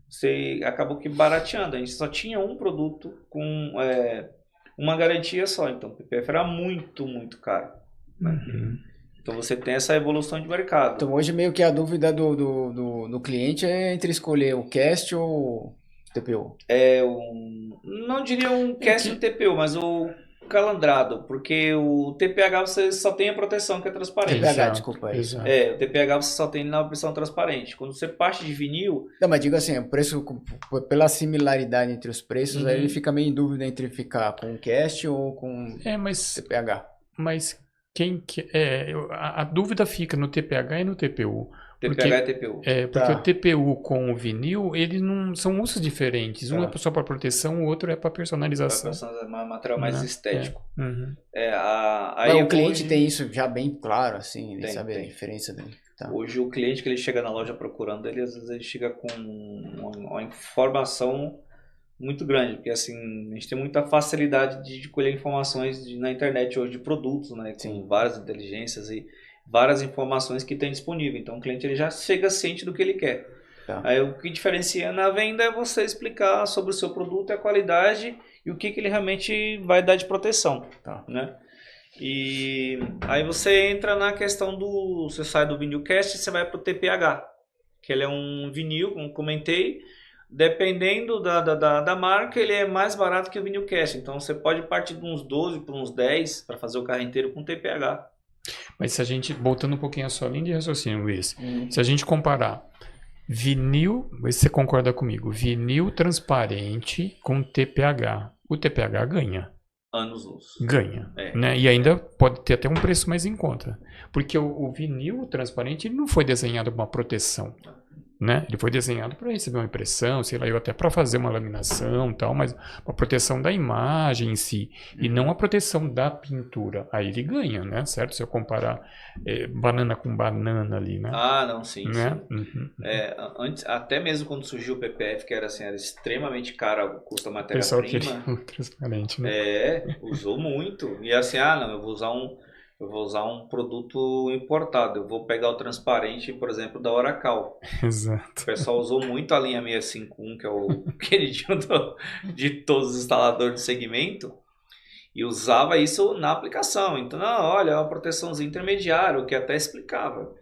você acabou que barateando. A gente só tinha um produto com uma garantia só. Então o PPF era muito, muito caro. Então você tem essa evolução de mercado. Então hoje meio que a dúvida do cliente é entre escolher o cast ou o TPU. Não diria um cast e um TPU, mas o calandrado, porque o TPH você só tem a proteção que é transparente. TPH, desculpa aí. O TPH você só tem na opção transparente. Quando você parte de vinil... Não, mas digo assim, o preço, pela similaridade entre os preços, aí ele fica meio em dúvida entre ficar com o cast ou com TPH. Mas a dúvida fica no TPH e no TPU. TPH e TPU. Porque o TPU com o vinil, eles não são usos diferentes. Um é só para proteção, o outro é para personalização. É um material mais estético. O cliente tem isso já bem claro, assim, ele sabe a diferença dele. Tá. Hoje o cliente que ele chega na loja procurando, ele às vezes ele chega com uma informação muito grande, porque assim, a gente tem muita facilidade de colher informações na internet hoje de produtos, né, com várias inteligências e várias informações que tem disponível. Então o cliente ele já chega ciente do que ele quer. Aí o que diferencia na venda é você explicar sobre o seu produto, a qualidade e o que ele realmente vai dar de proteção. Né? E aí você entra na questão você sai do vinil cast e você vai para o TPH, que ele é um vinil, como comentei, dependendo da marca, ele é mais barato que o vinil cast. Então você pode partir de uns 12 para uns 10 para fazer o carro inteiro com TPH. Mas se a gente, voltando um pouquinho a sua linha de raciocínio, Luiz, se a gente comparar vinil, você concorda comigo, vinil transparente com TPH, o TPH ganha. Anos-luz. Ganha. Né? E ainda pode ter até um preço mais em conta. Porque o vinil transparente ele não foi desenhado para uma proteção. Né? Ele foi desenhado para receber uma impressão, sei lá, eu até para fazer uma laminação e tal, mas uma proteção da imagem em si, e não a proteção da pintura. Aí ele ganha, né? Certo? Se eu comparar banana com banana ali, né? Não, sim. Né? Antes, até mesmo quando surgiu o PPF, que era assim, era extremamente caro o custo da matéria-prima. Transparente, né? Usou muito. E assim, eu vou usar um produto importado. Eu vou pegar o transparente, por exemplo, da Oracal. Exato. O pessoal usou muito a linha 651, que é o queridinho de todos os instaladores do segmento, e usava isso na aplicação. Então, olha, é uma proteçãozinha intermediária, o que até explicava.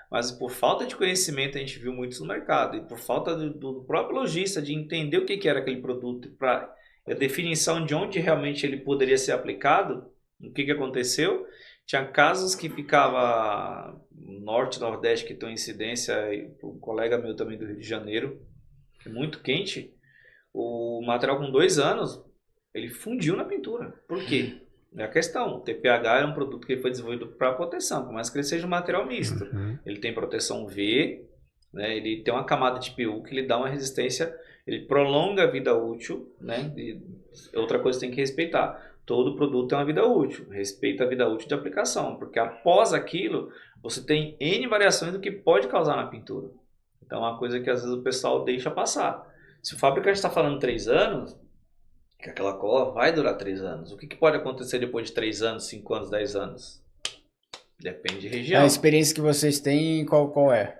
Mas por falta de conhecimento, a gente viu muitos no mercado. E por falta do próprio lojista de entender o que era aquele produto, para a definição de onde realmente ele poderia ser aplicado, o que aconteceu? Tinha casos que ficava no norte, nordeste, que tem incidência, um colega meu também do Rio de Janeiro, muito quente, o material com 2 anos, ele fundiu na pintura. Por quê? É a questão, o TPH é um produto que foi desenvolvido para proteção, por mais que ele seja um material misto. Ele tem proteção V, né? Ele tem uma camada de PU que lhe dá uma resistência, ele prolonga a vida útil, né? E outra coisa que tem que respeitar. Todo produto tem uma vida útil, respeita a vida útil de aplicação, porque após aquilo, você tem N variações do que pode causar na pintura. Então é uma coisa que às vezes o pessoal deixa passar. Se o fabricante está falando 3 anos, que aquela cola vai durar 3 anos. O que pode acontecer depois de 3 anos, 5 anos, 10 anos? Depende de região. A experiência que vocês têm, qual é?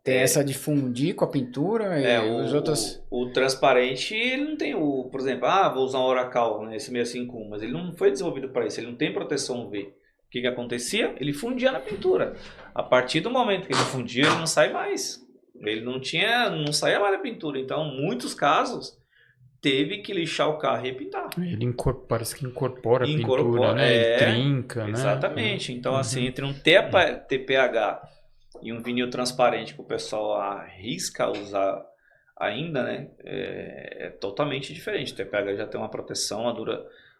Tem essa de fundir com a pintura e os outros... O transparente, ele não tem por exemplo, vou usar um Oracal, né, esse 651, mas ele não foi desenvolvido para isso, ele não tem proteção UV. O que acontecia? Ele fundia na pintura. A partir do momento que ele fundia, ele não sai mais. Ele não saía mais da pintura. Então, em muitos casos, teve que lixar o carro e pintar. Ele parece que incorpora a pintura, né? Ele trinca, exatamente. Né? Então, assim, entre um TPH e um vinil transparente que o pessoal arrisca usar ainda, né? É totalmente diferente. O TPH já tem uma proteção,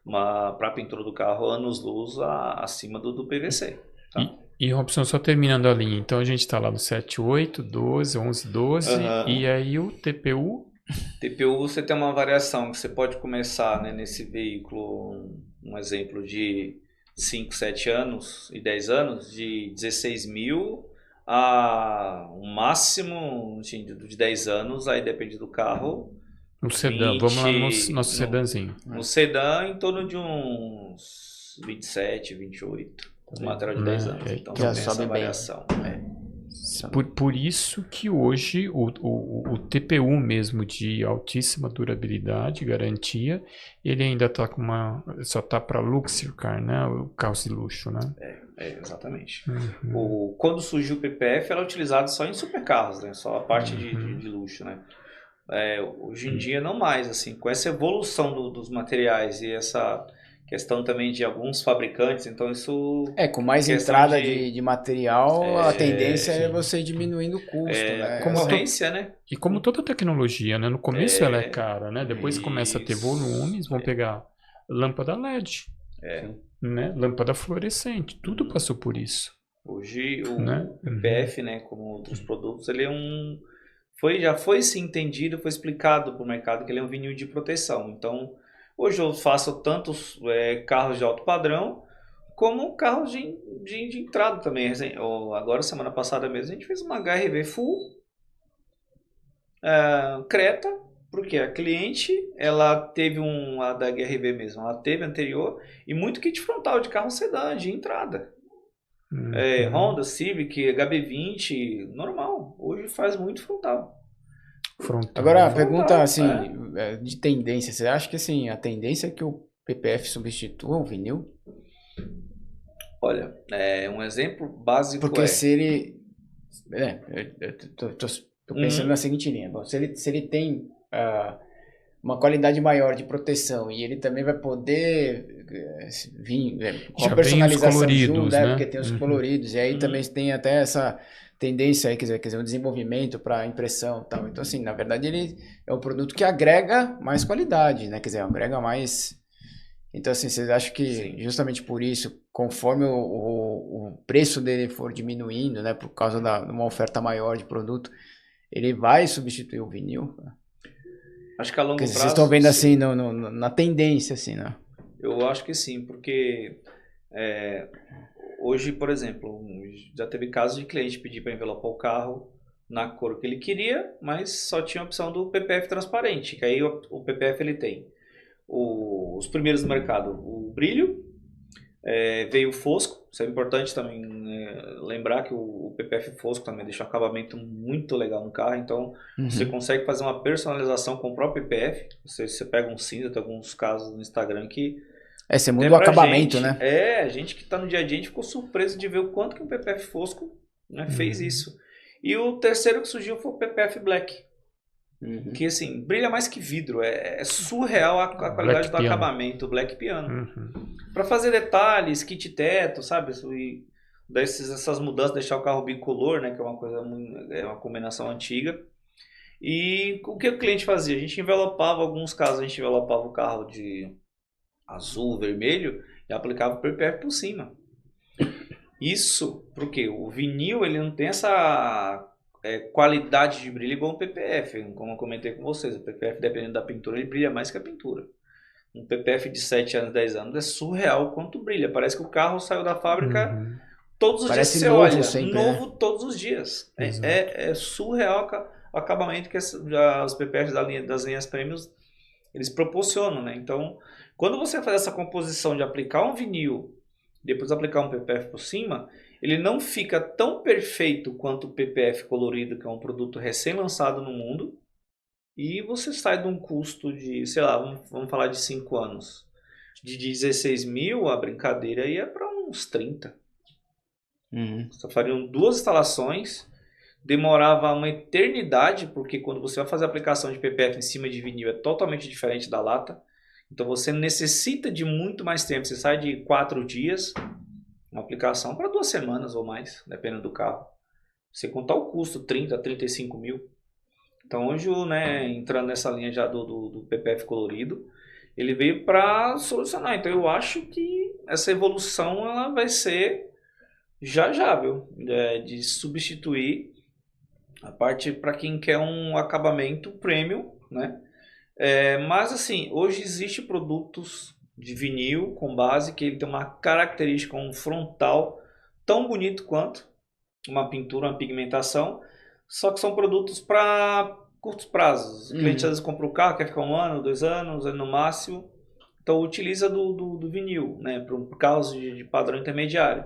para a pintura do carro, anos-luz acima do PVC. Tá? E Robson, só terminando a linha, então a gente está lá no 7.8, 12, 11, 12, e aí o TPU? TPU você tem uma variação, que você pode começar, né, nesse veículo, um exemplo de 5, 7 anos e 10 anos, de 16 mil a um máximo de 10 anos, aí depende do carro. No sedã, vamos lá no nosso sedãzinho. No sedã, em torno de uns 27, 28. Um material de 10 anos. Então já tem essa variação. Por isso que hoje o TPU mesmo de altíssima durabilidade, garantia, ele ainda está só está para Luxury Car, né? O carros de luxo, né? Exatamente. Quando surgiu o PPF, era utilizado só em supercarros, né? Só a parte de luxo, né? Hoje em dia não mais, assim, com essa evolução dos materiais e essa questão também de alguns fabricantes, então isso... com mais entrada de material, a tendência é você ir diminuindo o custo, né? Concorrência, né? E como toda tecnologia, né? No começo ela é cara, né? Depois começa a ter volumes, vão pegar lâmpada LED, né? Lâmpada fluorescente, tudo passou por isso. Hoje o PPF, né, como outros produtos, ele já foi se entendido, foi explicado para o mercado que ele é um vinil de proteção, então... Hoje eu faço tantos carros de alto padrão, como carros de entrada também. Agora, semana passada mesmo, a gente fez uma HRV full Creta, porque a cliente, ela teve a da HRV mesmo, ela teve anterior, e muito kit frontal de carro sedã, de entrada. Honda, Civic, HB20, normal. Hoje faz muito frontal. Agora, a pergunta assim, de tendência, você acha que assim, a tendência é que o PPF substitua o vinil? Olha, um exemplo básico porque se ele... tô pensando na seguinte linha. Bom, se ele tem uma qualidade maior de proteção e ele também vai poder vir com a personalização junto, né? Porque tem os coloridos, e aí também tem até essa... tendência aí, quer dizer, um desenvolvimento para impressão e tal. Então, assim, na verdade, ele é um produto que agrega mais qualidade, né? Quer dizer, agrega mais... Então, assim, vocês acham que justamente por isso, conforme o preço dele for diminuindo, né? Por causa de uma oferta maior de produto, ele vai substituir o vinil? Acho que a longo prazo... Vocês estão vendo, assim, na tendência, assim, né? Eu acho que sim, porque... Hoje, por exemplo, já teve casos de cliente pedir para envelopar o carro na cor que ele queria, mas só tinha a opção do PPF transparente, que aí o PPF ele tem os primeiros no mercado, o brilho, veio o fosco, isso é importante também lembrar que o PPF fosco também deixa um acabamento muito legal no carro, então você consegue fazer uma personalização com o próprio PPF, você pega um cinza, tem alguns casos no Instagram que você muda o acabamento, gente, né? A gente que está no dia a dia, a gente ficou surpreso de ver o quanto que um PPF fosco, né, fez isso. E o terceiro que surgiu foi o PPF Black. Que assim, brilha mais que vidro. É surreal a qualidade do acabamento, o Black Piano. Para fazer detalhes, kit teto, sabe? E essas mudanças, deixar o carro bicolor, né, que é uma combinação antiga. E o que o cliente fazia? A gente envelopava, alguns casos a gente envelopava o carro de azul, vermelho, e aplicava o PPF por cima. Isso porque o vinil ele não tem essa qualidade de brilho igual o PPF, como eu comentei com vocês. O PPF, dependendo da pintura, ele brilha mais que a pintura. Um PPF de 7 anos, 10 anos é surreal quanto brilha. Parece que o carro saiu da fábrica todos os Parece dias. Você novo olha, sempre, novo todos os dias. É surreal o acabamento que os PPFs das linhas prêmios eles proporcionam, né? Então, quando você faz essa composição de aplicar um vinil, depois aplicar um PPF por cima, ele não fica tão perfeito quanto o PPF colorido, que é um produto recém-lançado no mundo, e você sai de um custo de, sei lá, vamos falar de 5 anos. De 16 mil, a brincadeira ia para uns 30. Só fariam 2 instalações, demorava uma eternidade, porque quando você vai fazer a aplicação de PPF em cima de vinil é totalmente diferente da lata. Então você necessita de muito mais tempo. Você sai de 4 dias, uma aplicação para 2 semanas ou mais, dependendo do carro. Você contar o custo, 30, 35 mil. Então hoje, né, entrando nessa linha já do PPF colorido, ele veio para solucionar. Então eu acho que essa evolução ela vai ser já, viu? De substituir a parte para quem quer um acabamento premium, né? Mas assim, hoje existem produtos de vinil com base que ele tem uma característica, um frontal tão bonito quanto uma pintura, uma pigmentação, só que são produtos para curtos prazos. O cliente às vezes compra o carro, quer ficar 1 ano, 2 anos, no máximo, então utiliza do vinil, né, por causa de padrão intermediário.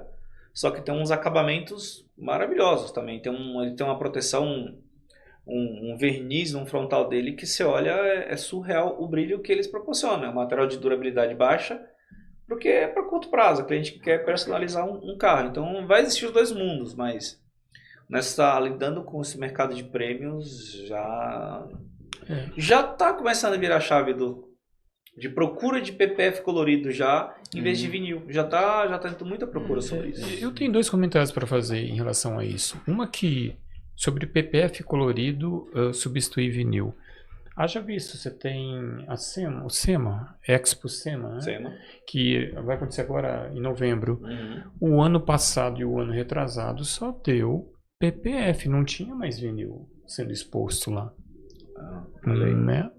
Só que tem uns acabamentos maravilhosos também, ele tem uma proteção, um verniz no frontal dele que você olha, é surreal o brilho que eles proporcionam. É um material de durabilidade baixa, porque é para curto prazo, o cliente que quer personalizar um carro. Então vai existir os 2 mundos, mas lidando com esse mercado de prêmios já está começando a virar a chave de procura de PPF colorido já, em vez de vinil. Já tá tendo muita procura sobre isso. Eu tenho 2 comentários para fazer em relação a isso. Uma que sobre PPF colorido substituir vinil. Haja visto, você tem o SEMA, Expo SEMA, né? SEMA, que vai acontecer agora em novembro. O ano passado e o ano retrasado só deu PPF, não tinha mais vinil sendo exposto lá. Né?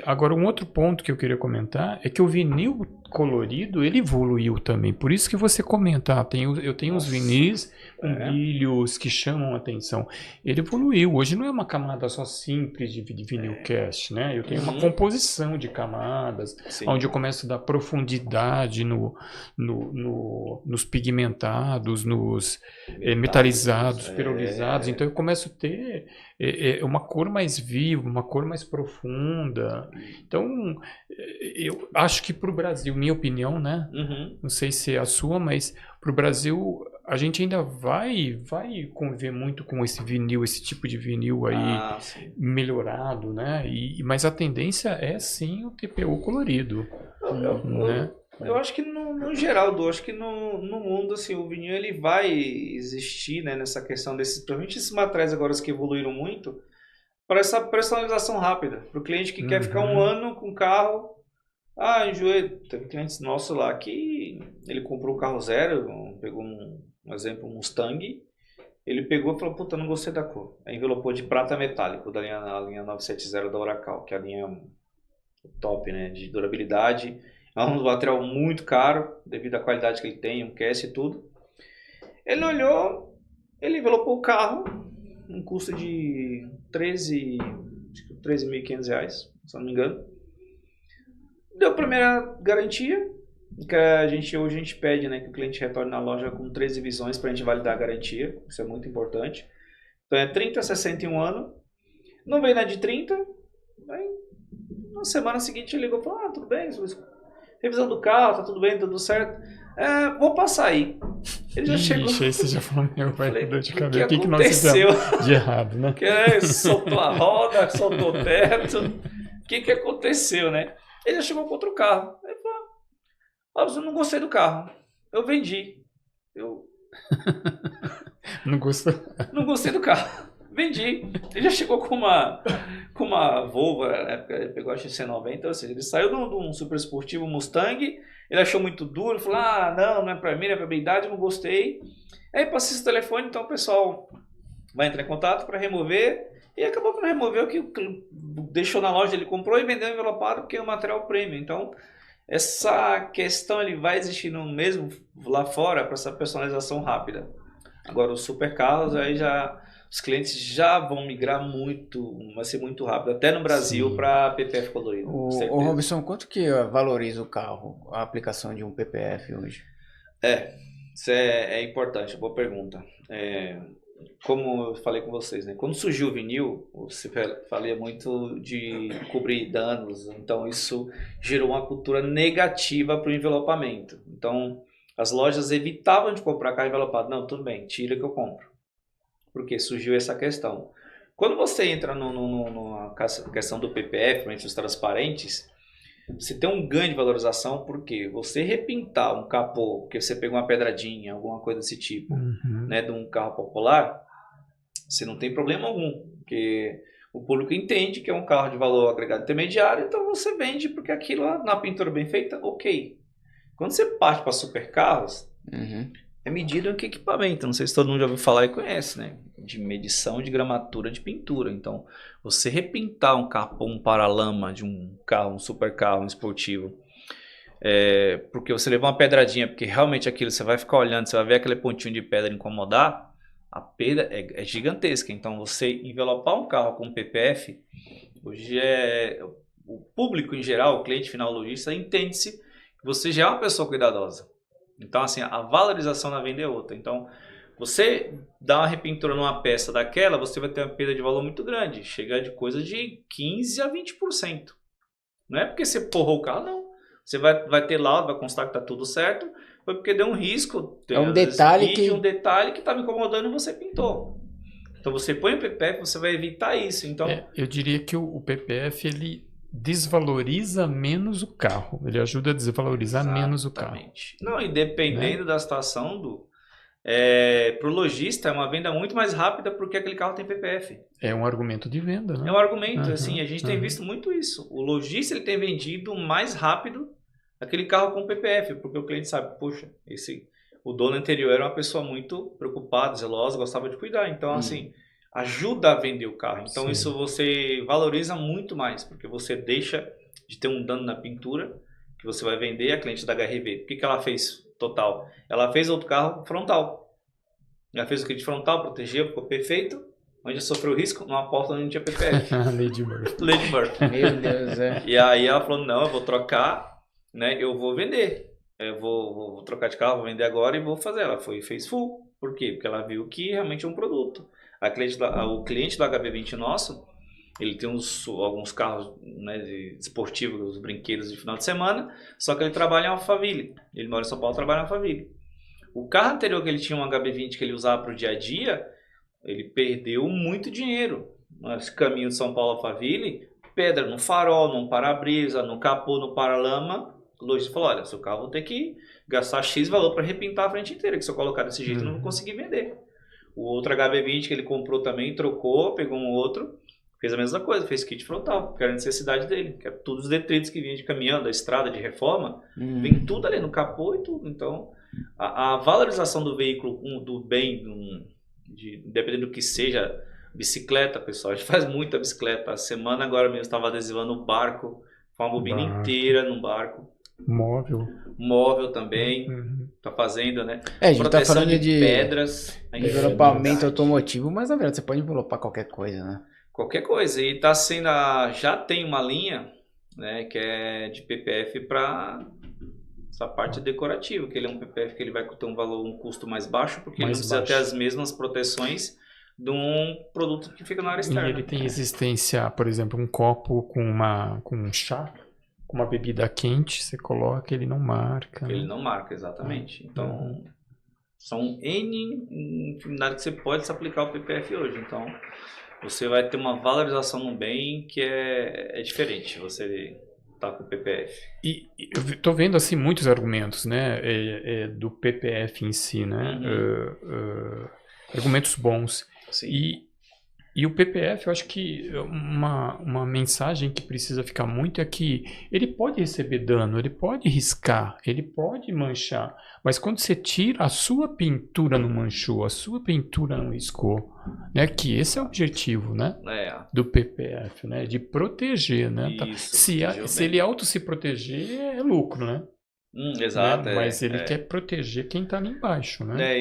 Agora, um outro ponto que eu queria comentar é que o vinil colorido, ele evoluiu também. Por isso que você comenta, eu tenho os vinis com brilhos que chamam a atenção. Ele evoluiu. Hoje não é uma camada só simples de vinil cast, né? Eu tenho uma composição de camadas, onde eu começo a dar profundidade nos pigmentados, nos metalizados, pirolizados. Então eu começo a ter uma cor mais viva, uma cor mais profunda. Então, eu acho que para o Brasil, minha opinião, né? Não sei se é a sua, mas para o Brasil a gente ainda vai conviver muito com esse vinil, esse tipo de vinil aí melhorado, né? Mas a tendência é sim o TPU colorido. Né? Eu acho que no geral, acho que no mundo assim, o vinil ele vai existir, né, nessa questão principalmente esses materiais agora que evoluíram muito, para essa personalização rápida. Para o cliente que quer ficar 1 ano com o carro. Enjoei. Teve clientes nossos lá que ele comprou o carro zero, pegou um exemplo, um Mustang. Ele pegou e falou, puta, não gostei da cor. Aí envelopou de prata metálico, da linha 970 da Oracal, que é a linha top, né, de durabilidade. É um material muito caro, devido à qualidade que ele tem, um cast e tudo. Ele olhou, ele envelopou o carro, um custo de R$13.500, se não me engano. Deu a primeira garantia, que hoje a gente pede, né, que o cliente retorne na loja com 13 visões para a gente validar a garantia. Isso é muito importante. Então é 30, 60 e 1 ano. Não veio na de 30. Aí, na semana seguinte ele ligou e falou, tudo bem, revisão do carro, tá tudo bem, tudo certo. Vou passar aí. Ele já chegou. Aí você já falou, meu pai, dor de cabeça. O que aconteceu? De errado, né? Soltou a roda, soltou o teto. O que aconteceu, né? Ele já chegou com outro carro. Ele falou, eu não gostei do carro. Eu vendi. Não gostou? Não gostei do carro. Vendi. Ele já chegou com uma Volvo, na época ele pegou a XC90, ou seja, ele saiu de um super esportivo Mustang, ele achou muito duro, falou, não é pra mim, não é pra minha idade, não gostei. Aí passei esse telefone, então o pessoal vai entrar em contato para remover, e acabou que não removeu, que deixou na loja, ele comprou e vendeu envelopado, porque é um material premium. Então, essa questão ele vai existir mesmo lá fora, para essa personalização rápida. Agora, os supercarros aí já os clientes já vão migrar muito, vai ser muito rápido, até no Brasil, para PPF colorido. Ô Robson, quanto que valoriza o carro, a aplicação de um PPF hoje? Isso é importante, boa pergunta. Como eu falei com vocês, né? Quando surgiu o vinil, você falei muito de cobrir danos, então isso gerou uma cultura negativa para o envelopamento. Então, as lojas evitavam de comprar carro envelopado. Não, tudo bem, tira que eu compro. Porque surgiu essa questão. Quando você entra numa questão do PPF, os transparentes, você tem um ganho de valorização, porque você repintar um capô, porque você pegou uma pedradinha, alguma coisa desse tipo, né, de um carro popular, você não tem problema algum, porque o público entende que é um carro de valor agregado intermediário, então você vende porque aquilo na pintura bem feita, ok. Quando você parte para supercarros, é medido em que equipamento? Não sei se todo mundo já ouviu falar e conhece, né? De medição de gramatura de pintura. Então, você repintar um capô, um paralama de um carro, um supercarro, um esportivo, porque você levou uma pedradinha, porque realmente aquilo você vai ficar olhando, você vai ver aquele pontinho de pedra incomodar, a perda é gigantesca. Então, você envelopar um carro com PPF, hoje o público em geral, o cliente final lojista, entende-se que você já é uma pessoa cuidadosa. Então, assim, a valorização na venda é outra. Então, você dá uma repintura numa peça daquela, você vai ter uma perda de valor muito grande. Chega de coisa de 15% a 20%. Não é porque você porrou o carro, não. Você vai ter laudo, vai constar que está tudo certo. Foi porque deu um risco. Um detalhe que estava incomodando e você pintou. Então, você põe o PPF, você vai evitar isso. Então, eu diria que o PPF, ele desvaloriza menos o carro. Ele ajuda a desvalorizar menos o carro. Não, e dependendo da situação, para o lojista é uma venda muito mais rápida porque aquele carro tem PPF. É um argumento de venda, né? É um argumento, assim, a gente tem visto muito isso. O lojista ele tem vendido mais rápido aquele carro com PPF, porque o cliente sabe, poxa, o dono anterior era uma pessoa muito preocupada, zelosa, gostava de cuidar. Então, assim, ajuda a vender o carro. Então, isso você valoriza muito mais, porque você deixa de ter um dano na pintura que você vai vender a cliente da HRV. O que ela fez total? Ela fez outro carro frontal. Ela fez o kit frontal, protegeu, ficou perfeito. Onde sofreu risco? Numa porta onde não tinha PPF. Lady Murphy. Lady Murphy. Meu Deus, E aí ela falou, não, eu vou trocar, né? Eu vou vender. Eu vou trocar de carro, vou vender agora e vou fazer. Ela foi e fez full. Por quê? Porque ela viu que realmente é um produto. O cliente do HB20 nosso, ele tem alguns carros, né, esportivos, os brinquedos de final de semana, só que ele trabalha em Alphaville. Ele mora em São Paulo e trabalha em Alphaville. O carro anterior que ele tinha, um HB20 que ele usava para o dia a dia, ele perdeu muito dinheiro. Nesse caminho de São Paulo a Alphaville, pedra no farol, no para-brisa, no capô, no paralama. O lojista falou, olha, seu carro vou ter que gastar X valor para repintar a frente inteira, que se eu colocar desse jeito eu não vou conseguir vender. O outro HB20 que ele comprou também, trocou, pegou um outro, fez a mesma coisa, fez kit frontal, que era a necessidade dele, que é todos os detritos que vinham de caminhão, da estrada, de reforma, vem tudo ali no capô e tudo. Então, a valorização do veículo, do bem, dependendo do que seja, bicicleta, pessoal, a gente faz muita bicicleta. A semana agora mesmo estava adesivando o barco, com a bobina inteira no barco. Móvel também, tá fazendo, né? A gente tá falando de pedras, envelopamento automotivo, mas na verdade você pode envelopar qualquer coisa, né? Qualquer coisa. E tá sendo já tem uma linha, né, que é de PPF para essa parte decorativa, que ele é um PPF que ele vai ter um custo mais baixo, porque ele não precisa ter as mesmas proteções de um produto que fica na área externa. E ele tem existência, por exemplo, um copo com um chá, com uma bebida quente, você coloca, ele não marca. Ele não marca, exatamente. Então, são N infinidade que você pode se aplicar ao PPF hoje. Então, você vai ter uma valorização no bem que é diferente. Você tá com o PPF. E eu tô vendo, assim, muitos argumentos, né, do PPF em si, né? Argumentos bons. Sim. E o PPF, eu acho que uma mensagem que precisa ficar muito é que ele pode receber dano, ele pode riscar, ele pode manchar, mas quando você tira a sua pintura não manchou, a sua pintura não riscou, né? Que esse é o objetivo, né? Do PPF, né? De proteger, né? Isso, se ele se proteger, é lucro, né? Exato. Né? Mas ele quer proteger quem está ali embaixo, né?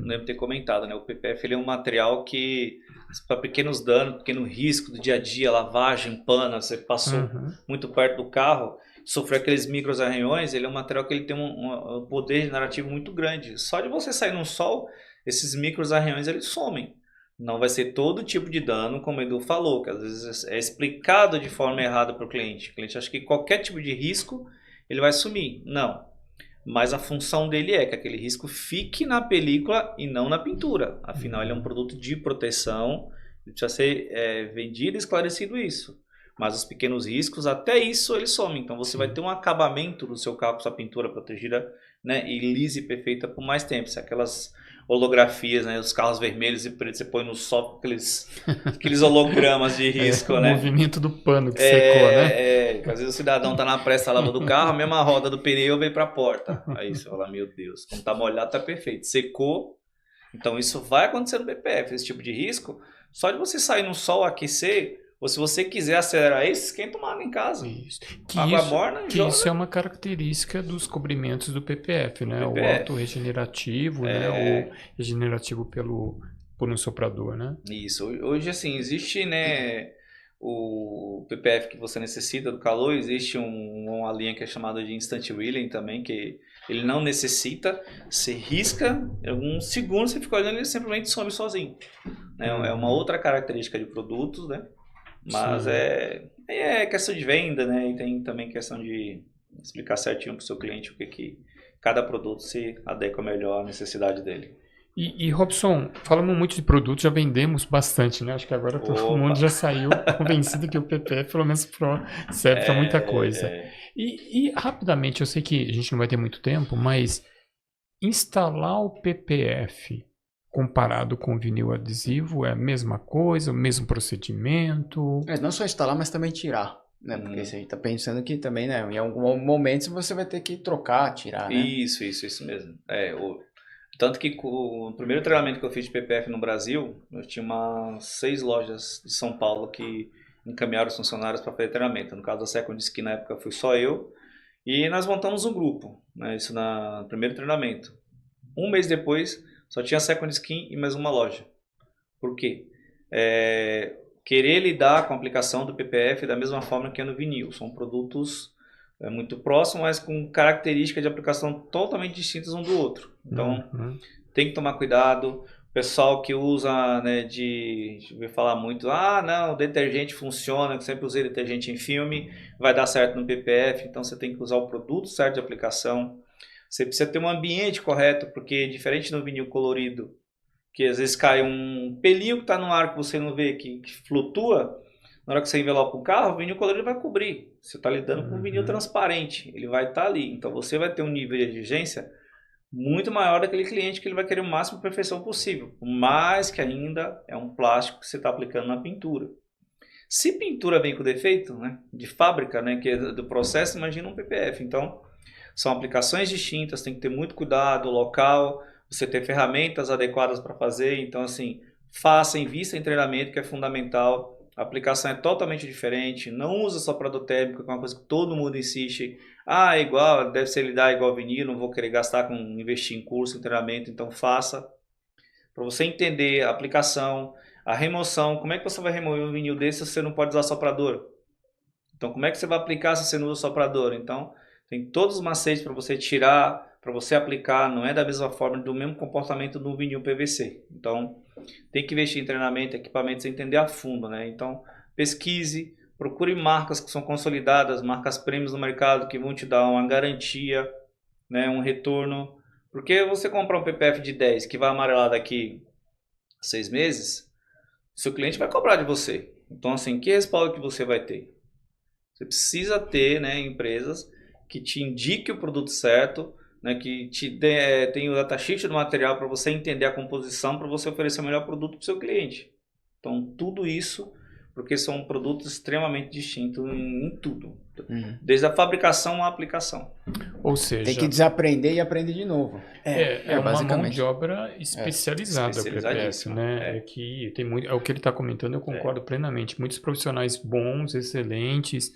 Devo ter comentado, né? O PPF ele é um material que, para pequenos danos, pequeno risco do dia a dia, lavagem, pana, você passou muito perto do carro, sofreu aqueles micros arranhões, ele é um material que ele tem um poder generativo muito grande. Só de você sair no sol, esses micros arranhões eles somem. Não vai ser todo tipo de dano, como o Edu falou, que às vezes é explicado de forma errada para o cliente. O cliente acha que qualquer tipo de risco ele vai sumir. Não. Mas a função dele é que aquele risco fique na película e não na pintura. Afinal, ele é um produto de proteção, precisa ser vendido e esclarecido isso. Mas os pequenos riscos, até isso ele some. Então você vai ter um acabamento do seu carro com sua pintura protegida, né, e lisa e perfeita por mais tempo. Se aquelas holografias, né, os carros vermelhos e pretos, você põe no sol aqueles hologramas de risco, né? O movimento do pano que secou, né? Às vezes o cidadão tá na pressa lava do carro, a mesma roda do pneu veio para a porta. Aí você fala, meu Deus, quando tá molhado tá perfeito. Secou. Então isso vai acontecer no BPF, esse tipo de risco. Só de você sair no sol, aquecer, ou se você quiser acelerar isso, esquenta uma água em casa. Isso. Água morna, isso é uma característica dos cobrimentos do PPF, né? O autorregenerativo, né? O regenerativo por um soprador, né? Isso. Hoje, assim, existe, né, o PPF que você necessita do calor, existe uma linha que é chamada de Instant Wheeling também, que ele não necessita, você risca, em alguns segundos você fica olhando e ele simplesmente some sozinho. Né? É uma outra característica de produtos, né? Mas é questão de venda, né? E tem também questão de explicar certinho para o seu cliente o que cada produto se adequa melhor à necessidade dele. E Robson, falamos muito de produtos, já vendemos bastante, né? Acho que agora todo mundo já saiu convencido que o PPF, pelo menos serve para muita coisa. E rapidamente, eu sei que a gente não vai ter muito tempo, mas instalar o PPF comparado com o vinil adesivo é a mesma coisa, o mesmo procedimento? Não só instalar, mas também tirar, né? Porque você está pensando que também, né, em algum momento você vai ter que trocar, tirar, né? Isso mesmo. Tanto que o primeiro treinamento que eu fiz de PPF no Brasil, eu tinha umas 6 lojas de São Paulo que encaminharam os funcionários para fazer treinamento. No caso da Second Skin, na época, fui só eu. E nós montamos um grupo, né? Isso no primeiro treinamento. Um mês depois, só tinha Second Skin e mais uma loja. Por quê? Querer lidar com a aplicação do PPF da mesma forma que é no vinil. São produtos muito próximos, mas com características de aplicação totalmente distintas um do outro. Então, tem que tomar cuidado. O pessoal que usa, né, deixa eu falar muito, não, detergente funciona, eu sempre usei detergente em filme, vai dar certo no PPF, então você tem que usar o produto certo de aplicação. Você precisa ter um ambiente correto, porque diferente do vinil colorido, que às vezes cai um pelinho que está no ar que você não vê, que flutua, na hora que você envelopa o carro, o vinil colorido vai cobrir. Você está lidando com um vinil transparente, ele vai estar ali. Então você vai ter um nível de exigência muito maior daquele cliente que ele vai querer o máximo de perfeição possível. Mas que ainda é um plástico que você está aplicando na pintura. Se pintura vem com defeito, né, de fábrica, né, que é do processo, imagina um PPF. Então, são aplicações distintas, tem que ter muito cuidado, local, você ter ferramentas adequadas para fazer. Então, assim, faça, invista em treinamento, que é fundamental. A aplicação é totalmente diferente, não usa soprador térmico, que é uma coisa que todo mundo insiste. É igual, deve ser lidar igual vinil, não vou querer gastar com investir em curso, em treinamento, então faça. Para você entender a aplicação, a remoção, como é que você vai remover um vinil desse se você não pode usar soprador? Então, como é que você vai aplicar se você não usa soprador? Então, tem todos os macetes para você tirar, para você aplicar, não é da mesma forma, do mesmo comportamento do vinil PVC. Então, tem que investir em treinamento, equipamentos, entender a fundo, né? Então, pesquise, procure marcas que são consolidadas, marcas premium no mercado, que vão te dar uma garantia, né? Um retorno. Porque você comprar um PPF de 10 que vai amarelar daqui 6 meses, seu cliente vai cobrar de você. Então, assim, que respaldo que você vai ter? Você precisa ter, né, empresas que te indiquem o produto certo, né, que tem o datasheet do material para você entender a composição, para você oferecer o melhor produto para o seu cliente. Então, tudo isso, porque são produtos extremamente distintos em tudo. Desde a fabricação à aplicação. Ou seja, tem que desaprender e aprender de novo. É uma mão de obra especializada, o PPF, né? É o que ele está comentando, eu concordo plenamente. Muitos profissionais bons, excelentes,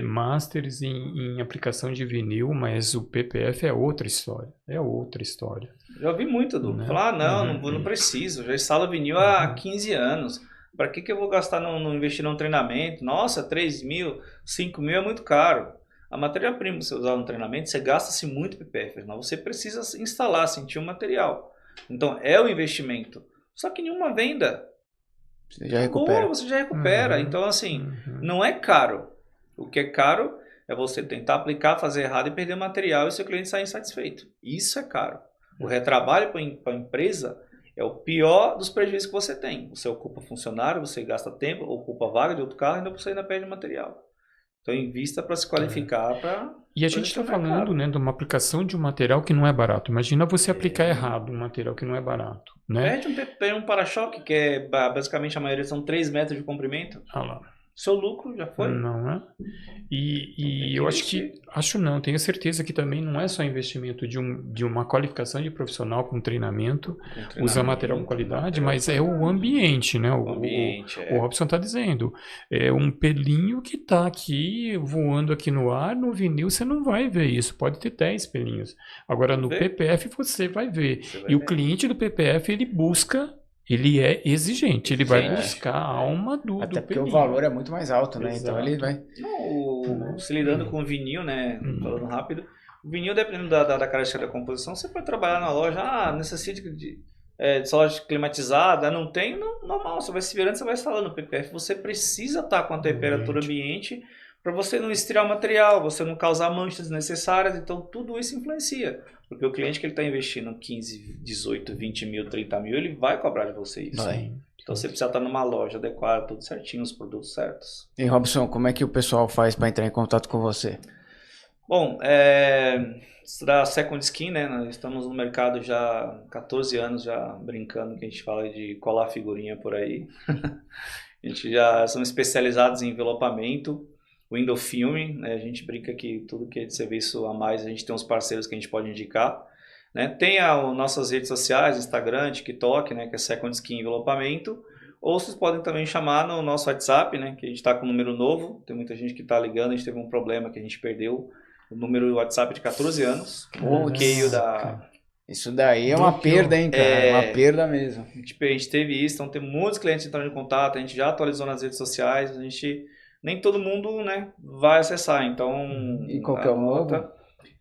masters em aplicação de vinil, mas o PPF é outra história. É outra história. Já ouvi muito, Du. Né? Falar, não preciso. Já instalo vinil há 15 anos. Para que eu vou gastar investir num treinamento? Nossa, 3 mil, 5 mil é muito caro. A matéria-prima que você usar no treinamento, você gasta-se muito PPF. Afinal, você precisa instalar, sentir o material. Então, é o investimento. Só que nenhuma venda. Você já recupera. Você já recupera. Então, assim, não é caro. O que é caro é você tentar aplicar, fazer errado e perder material e seu cliente sair insatisfeito. Isso é caro. O retrabalho para a empresa é o pior dos prejuízos que você tem. Você ocupa funcionário, você gasta tempo, ocupa vaga de outro carro e ainda você ainda perde material. Então, invista para se qualificar para... E a gente está falando, né, de uma aplicação de um material que não é barato. Imagina você aplicar errado um material que não é barato, né? Perde um para-choque, que é basicamente a maioria são 3 metros de comprimento. Ah lá. Seu lucro já foi. Não é? E eu tenho certeza que também não é só investimento de uma qualificação de profissional com treinamento, usar material com qualidade, mas é o ambiente, né? O Robson está dizendo, é um pelinho que está aqui voando aqui no ar, no vinil você não vai ver isso, pode ter 10 pelinhos. Agora no PPF você vai ver. O cliente do PPF ele busca... Ele é exigente, ele vai buscar a alma do Até porque pelinho. o valor é muito mais alto, né? Exato. Então ele vai... Se lidando com o vinil, né? Falando rápido. O vinil, dependendo da característica da composição, você pode trabalhar na loja, necessita de loja climatizada, não tem, normal, você vai se virando, você vai instalando o PPF. Você precisa estar com a temperatura ambiente para você não esfriar o material, você não causar manchas desnecessárias, então tudo isso influencia. Porque o cliente que ele está investindo 15, 18, 20 mil, 30 mil, ele vai cobrar de você isso. Então você precisa estar numa loja adequada, tudo certinho, os produtos certos. E Robson, como é que o pessoal faz para entrar em contato com você? Bom, da Second Skin, né? Nós estamos no mercado já há 14 anos, já brincando, que a gente fala de colar figurinha por aí. A gente já somos especializados em envelopamento, window film, né? A gente brinca que tudo que é de serviço a mais, a gente tem uns parceiros que a gente pode indicar. Né? Tem as nossas redes sociais, Instagram, TikTok, né? Que é Second Skin Envelopamento. Ou vocês podem também chamar no nosso WhatsApp, né? Que a gente está com um número novo. Tem muita gente que está ligando, a gente teve um problema que a gente perdeu. O número do WhatsApp de 14 anos. O bloqueio da... Isso daí é uma perda, hein, cara? É uma perda mesmo. A gente teve isso, então tem muitos clientes entrando em contato, a gente já atualizou nas redes sociais, nem todo mundo, né, vai acessar, então... E qual que é o novo?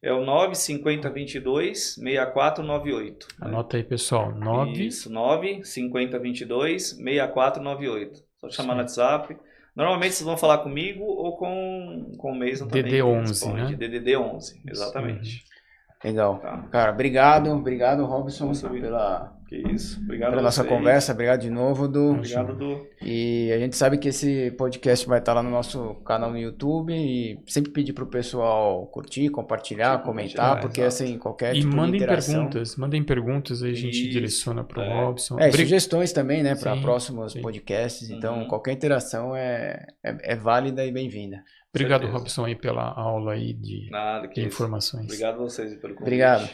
É o 95022-6498. Anota aí, pessoal. Isso, 95022-6498. Só chamar no WhatsApp. Normalmente vocês vão falar comigo ou com o Mason também. DD11, né? DDD11, exatamente. Legal. Tá. Cara, obrigado, Robson, pela nossa conversa. Obrigado de novo, Du. Obrigado, Du. E a gente sabe que esse podcast vai estar lá no nosso canal no YouTube e sempre pedir pro pessoal curtir, compartilhar, comentar, porque assim, qualquer tipo de interação... mandem perguntas, aí a gente direciona pro Robson. Sugestões também, né, para próximos podcasts, então qualquer interação é válida e bem-vinda. Obrigado, Robson, aí pela aula aí de informações. Obrigado a vocês pelo convite. Obrigado.